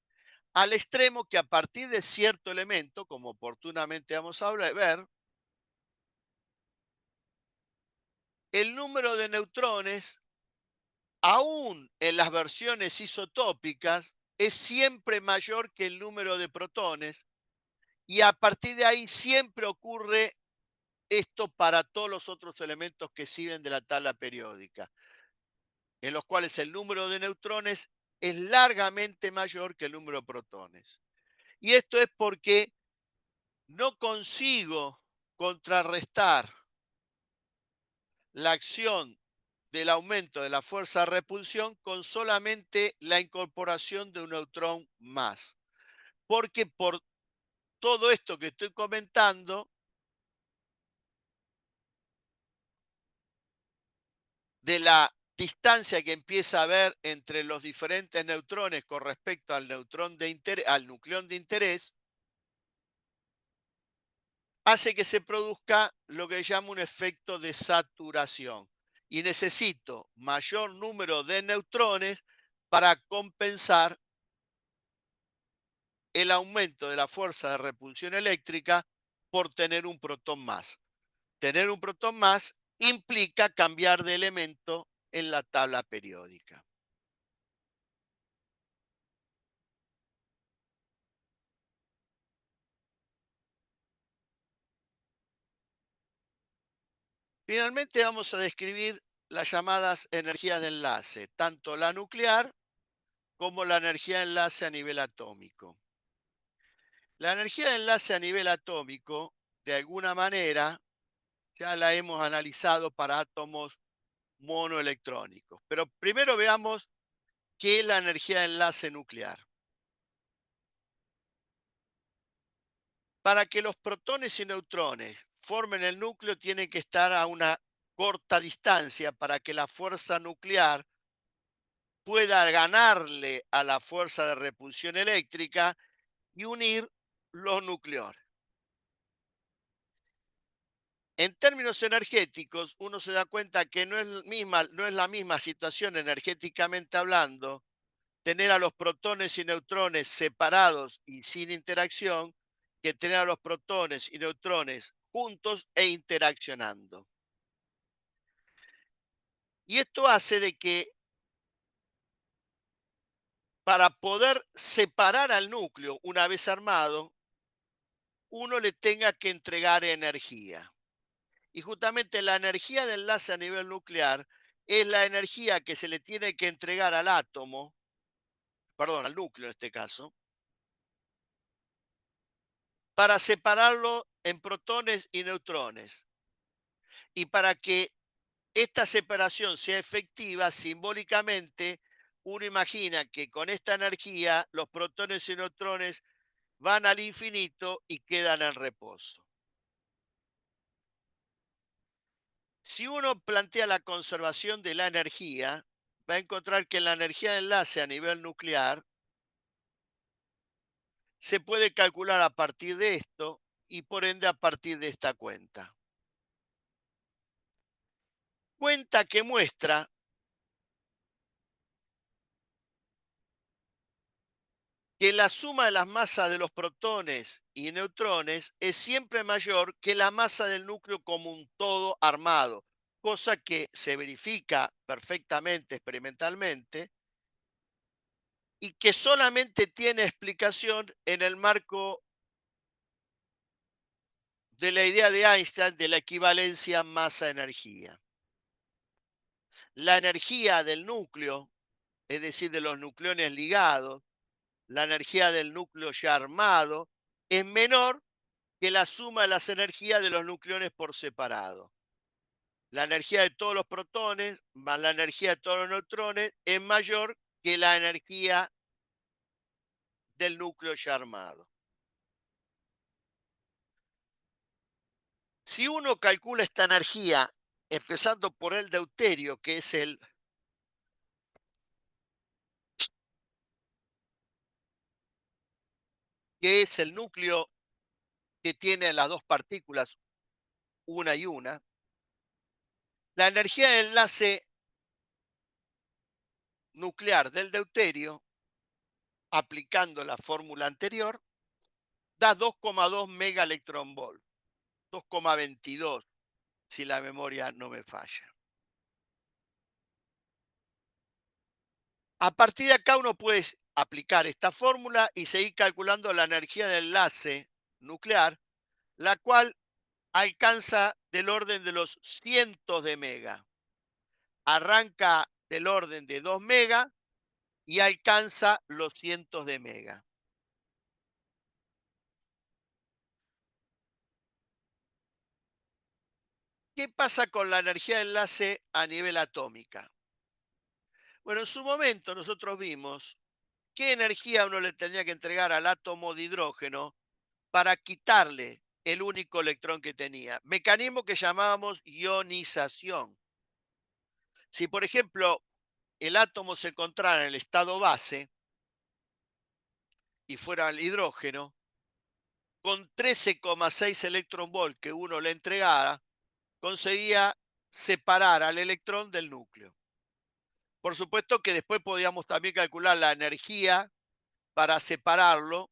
Al extremo que a partir de cierto elemento, como oportunamente vamos a ver, el número de neutrones, aún en las versiones isotópicas, es siempre mayor que el número de protones y a partir de ahí siempre ocurre esto para todos los otros elementos que siguen de la tabla periódica, en los cuales el número de neutrones es largamente mayor que el número de protones. Y esto es porque no consigo contrarrestar la acción del aumento de la fuerza de repulsión con solamente la incorporación de un neutrón más. Porque por todo esto que estoy comentando, de la distancia que empieza a haber entre los diferentes neutrones con respecto al neutrón de al nucleón de interés, hace que se produzca lo que llamo un efecto de saturación. Y necesito mayor número de neutrones para compensar el aumento de la fuerza de repulsión eléctrica por tener un protón más. Tener un protón más implica cambiar de elemento en la tabla periódica. Finalmente vamos a describir las llamadas energías de enlace, tanto la nuclear como la energía de enlace a nivel atómico. La energía de enlace a nivel atómico, de alguna manera, ya la hemos analizado para átomos monoelectrónicos. Pero primero veamos ¿Qué es la energía de enlace nuclear? Para que los protones y neutrones formen el núcleo, tienen que estar a una corta distancia para que la fuerza nuclear pueda ganarle a la fuerza de repulsión eléctrica y unir los nucleones. En términos energéticos, uno se da cuenta que no es la misma situación energéticamente hablando tener a los protones y neutrones separados y sin interacción que tener a los protones y neutrones juntos e interaccionando. Y esto hace de que para poder separar al núcleo una vez armado, uno le tenga que entregar energía. Y justamente la energía de enlace a nivel nuclear es la energía que se le tiene que entregar al átomo, perdón, al núcleo en este caso, para separarlo en protones y neutrones. Y para que esta separación sea efectiva, simbólicamente, uno imagina que con esta energía los protones y neutrones van al infinito y quedan en reposo. Si uno plantea la conservación de la energía, va a encontrar que la energía de enlace a nivel nuclear se puede calcular a partir de esto y por ende a partir de esta cuenta. Cuenta que muestra que la suma de las masas de los protones y neutrones es siempre mayor que la masa del núcleo como un todo armado, cosa que se verifica perfectamente experimentalmente y que solamente tiene explicación en el marco de la idea de Einstein de la equivalencia masa-energía. La energía del núcleo, es decir, de los nucleones ligados, la energía del núcleo ya armado, es menor que la suma de las energías de los nucleones por separado. La energía de todos los protones más la energía de todos los neutrones es mayor que la energía del núcleo ya armado. Si uno calcula esta energía, empezando por el deuterio, que es el núcleo que tiene las dos partículas, una y una, la energía de enlace nuclear del deuterio, aplicando la fórmula anterior, da 2,2 megaelectronvolt, 2,22 si la memoria no me falla. A partir de acá uno puede aplicar esta fórmula y seguir calculando la energía del enlace nuclear, la cual alcanza del orden de los cientos de mega. Arranca del orden de 2 mega y alcanza los cientos de mega. ¿Qué pasa con la energía de enlace a nivel atómica? Bueno, en su momento nosotros vimos qué energía uno le tenía que entregar al átomo de hidrógeno para quitarle el único electrón que tenía. Mecanismo que llamábamos ionización. Si, por ejemplo, el átomo se encontrara en el estado base y fuera el hidrógeno, con 13,6 electronvolt que uno le entregara, conseguía separar al electrón del núcleo. Por supuesto que después podíamos también calcular la energía para separarlo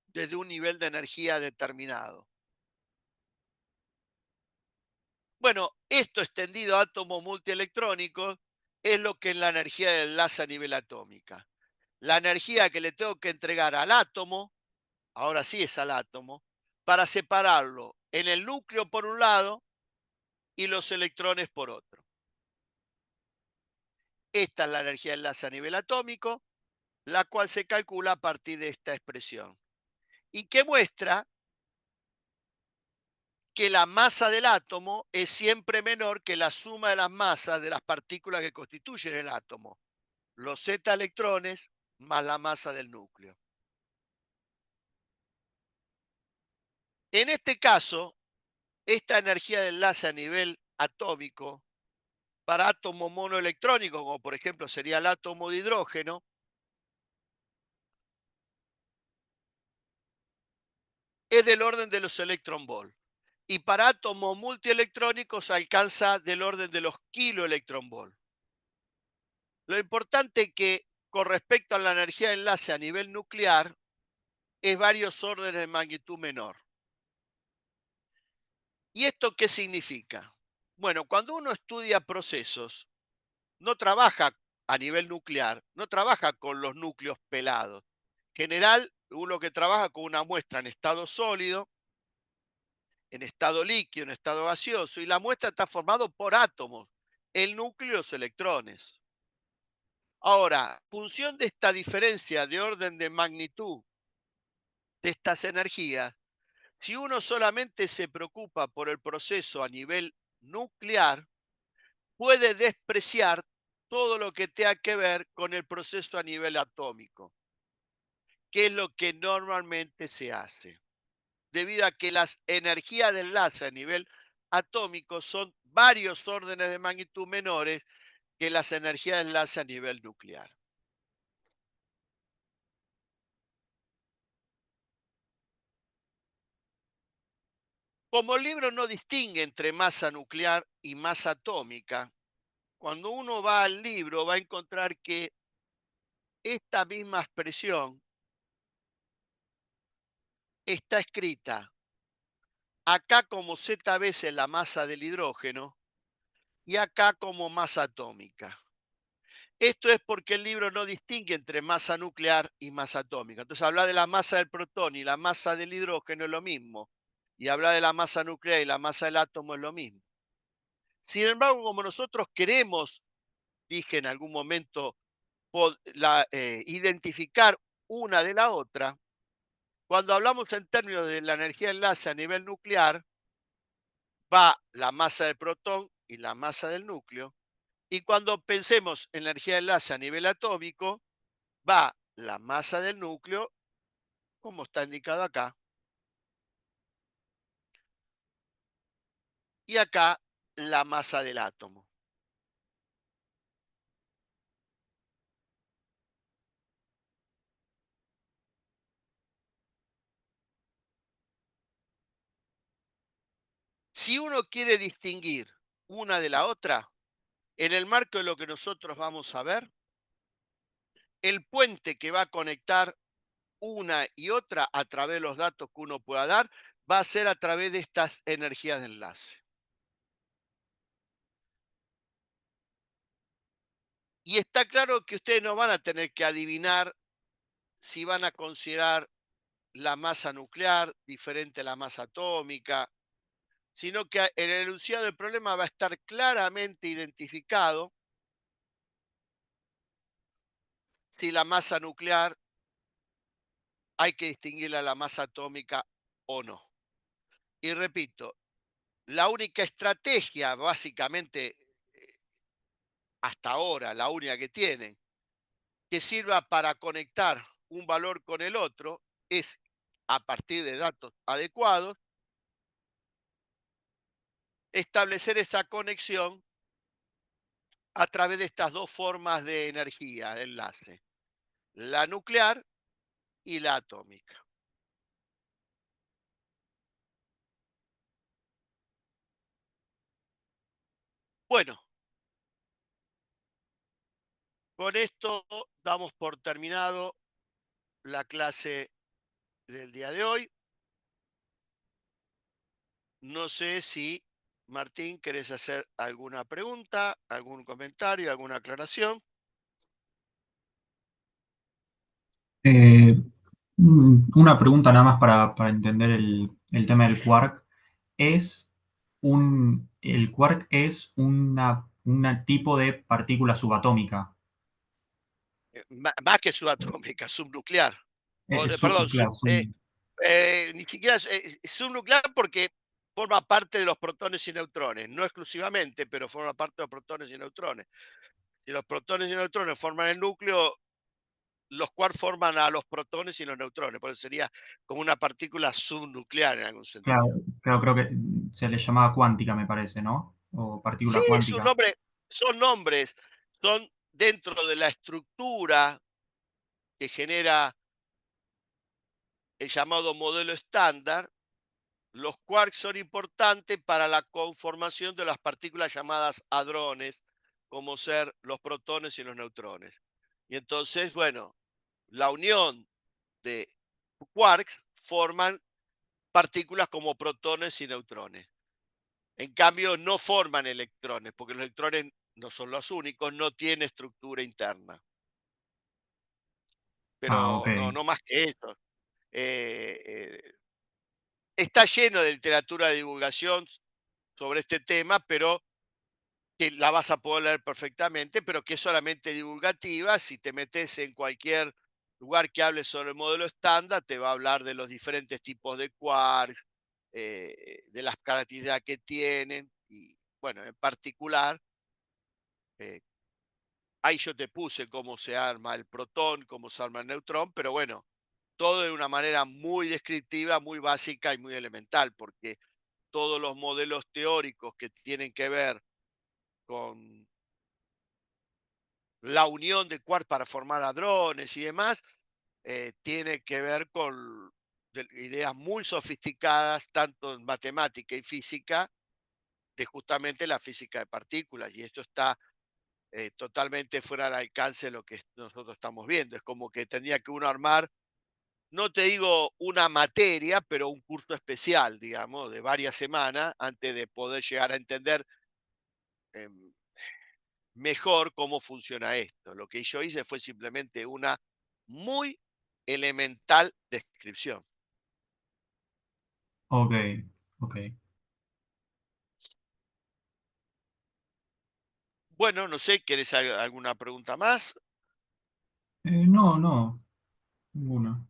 desde un nivel de energía determinado. Bueno, esto extendido a átomos multielectrónicos es lo que es la energía del enlace a nivel atómica. La energía que le tengo que entregar al átomo, ahora sí es al átomo, para separarlo en el núcleo por un lado y los electrones por otro. Esta es la energía de enlace a nivel atómico, la cual se calcula a partir de esta expresión y que muestra que la masa del átomo es siempre menor que la suma de las masas de las partículas que constituyen el átomo. los Z electrones más la masa del núcleo. En este caso, esta energía de enlace a nivel atómico para átomos monoelectrónicos, como por ejemplo sería el átomo de hidrógeno, es del orden de los electronvolts. Y para átomos multielectrónicos alcanza del orden de los kiloelectronvolts. Lo importante es que con respecto a la energía de enlace a nivel nuclear es varios órdenes de magnitud menor. ¿Y esto qué significa? Bueno, cuando uno estudia procesos, no trabaja a nivel nuclear, no trabaja con los núcleos pelados. En general, uno que trabaja con una muestra en estado sólido, en estado líquido, en estado gaseoso, y la muestra está formada por átomos, el núcleo y los electrones. Ahora, en función de esta diferencia de orden de magnitud de estas energías, si uno solamente se preocupa por el proceso a nivel nuclear, puede despreciar todo lo que tenga que ver con el proceso a nivel atómico, que es lo que normalmente se hace, debido a que las energías de enlace a nivel atómico son varios órdenes de magnitud menores que las energías de enlace a nivel nuclear. Como el libro no distingue entre masa nuclear y masa atómica, cuando uno va al libro va a encontrar que esta misma expresión está escrita acá como z veces la masa del hidrógeno y acá como masa atómica. Esto es porque el libro no distingue entre masa nuclear y masa atómica. Entonces, hablar de la masa del protón y la masa del hidrógeno es lo mismo. Y hablar de la masa nuclear y la masa del átomo es lo mismo. Sin embargo, como nosotros queremos, dije en algún momento, identificar una de la otra, cuando hablamos en términos de la energía de enlace a nivel nuclear, va la masa del protón y la masa del núcleo. Y cuando pensemos en la energía de enlace a nivel atómico, va la masa del núcleo, como está indicado acá, y acá la masa del átomo. Si uno quiere distinguir una de la otra, en el marco de lo que nosotros vamos a ver, el puente que va a conectar una y otra a través de los datos que uno pueda dar, va a ser a través de estas energías de enlace. Y está claro que ustedes no van a tener que adivinar si van a considerar la masa nuclear diferente a la masa atómica, sino que en el enunciado del problema va a estar claramente identificado si la masa nuclear hay que distinguirla de la masa atómica o no. Y repito, la única estrategia, básicamente, hasta ahora, la única que tienen, que sirva para conectar un valor con el otro, es a partir de datos adecuados, establecer esta conexión a través de estas dos formas de energía, de enlace, la nuclear y la atómica. Bueno, con esto damos por terminado la clase del día de hoy. No sé si, Martín, querés hacer alguna pregunta, algún comentario, alguna aclaración. Eh, una pregunta nada más para entender el tema del quark. ¿Es el quark es una tipo de partícula subatómica? Más que subatómica, subnuclear. Perdón, Claro, ni siquiera subnuclear porque forma parte de los protones y neutrones, no exclusivamente, pero forma parte de los protones y neutrones. Si los protones y neutrones forman el núcleo, los quarks forman a los protones y los neutrones, por eso sería como una partícula subnuclear en algún Claro, sentido. claro, creo que se le llamaba cuántica, me parece, ¿no? O Sí, partícula es un cuántica. nombre, son nombres, son dentro de la estructura que genera el llamado modelo estándar. Los quarks son importantes para la conformación de las partículas llamadas hadrones, como ser los protones y los neutrones. Y entonces, bueno, la unión de quarks forman partículas como protones y neutrones. En cambio, no forman electrones, porque los electrones no son los únicos, no tienen estructura interna. Ah, ok. Pero no, no más que eso. Eh, eh, Está lleno de literatura de divulgación sobre este tema, pero que la vas a poder leer perfectamente, pero que es solamente divulgativa. Si te metes en cualquier lugar que hable sobre el modelo estándar, te va a hablar de los diferentes tipos de quarks, de las características que tienen, y bueno, en particular, eh, ahí yo te puse cómo se arma el protón, cómo se arma el neutrón, pero bueno, todo de una manera muy descriptiva, muy básica y muy elemental, porque todos los modelos teóricos que tienen que ver con la unión de quarks para formar hadrones y demás, tiene que ver con ideas muy sofisticadas, tanto en matemática y física, de justamente la física de partículas. Y esto está totalmente fuera del alcance de lo que nosotros estamos viendo. Es como que tendría que uno armar, no te digo una materia, pero un curso especial, digamos, de varias semanas, antes de poder llegar a entender em, mejor cómo funciona esto. Lo que yo hice fue simplemente una muy elemental descripción. Ok, ok. Bueno, no sé, ¿quieres alguna pregunta más? No, no, ninguna.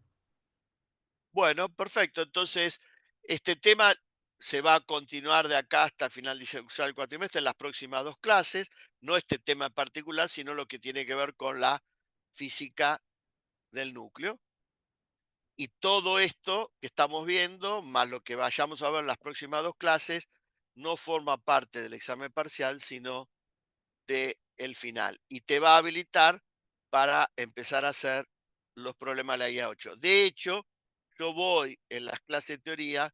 Bueno, perfecto. Entonces, este tema se va a continuar de acá hasta el final del cuatrimestre en las próximas dos clases. No este tema en particular, sino lo que tiene que ver con la física del núcleo. Y todo esto que estamos viendo, más lo que vayamos a ver en las próximas dos clases, no forma parte del examen parcial, sino de el final. Y te va a habilitar para empezar a hacer los problemas de la guía 8. De hecho, yo voy en las clases de teoría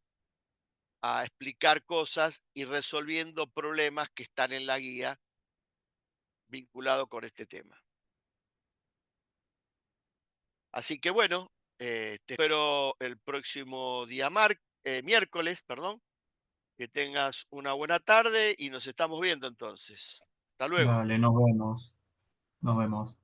a explicar cosas y resolviendo problemas que están en la guía vinculados con este tema. Así que bueno, te espero el próximo día miércoles, perdón. Que tengas una buena tarde y nos estamos viendo entonces. Hasta luego. Dale, nos vemos. Nos vemos.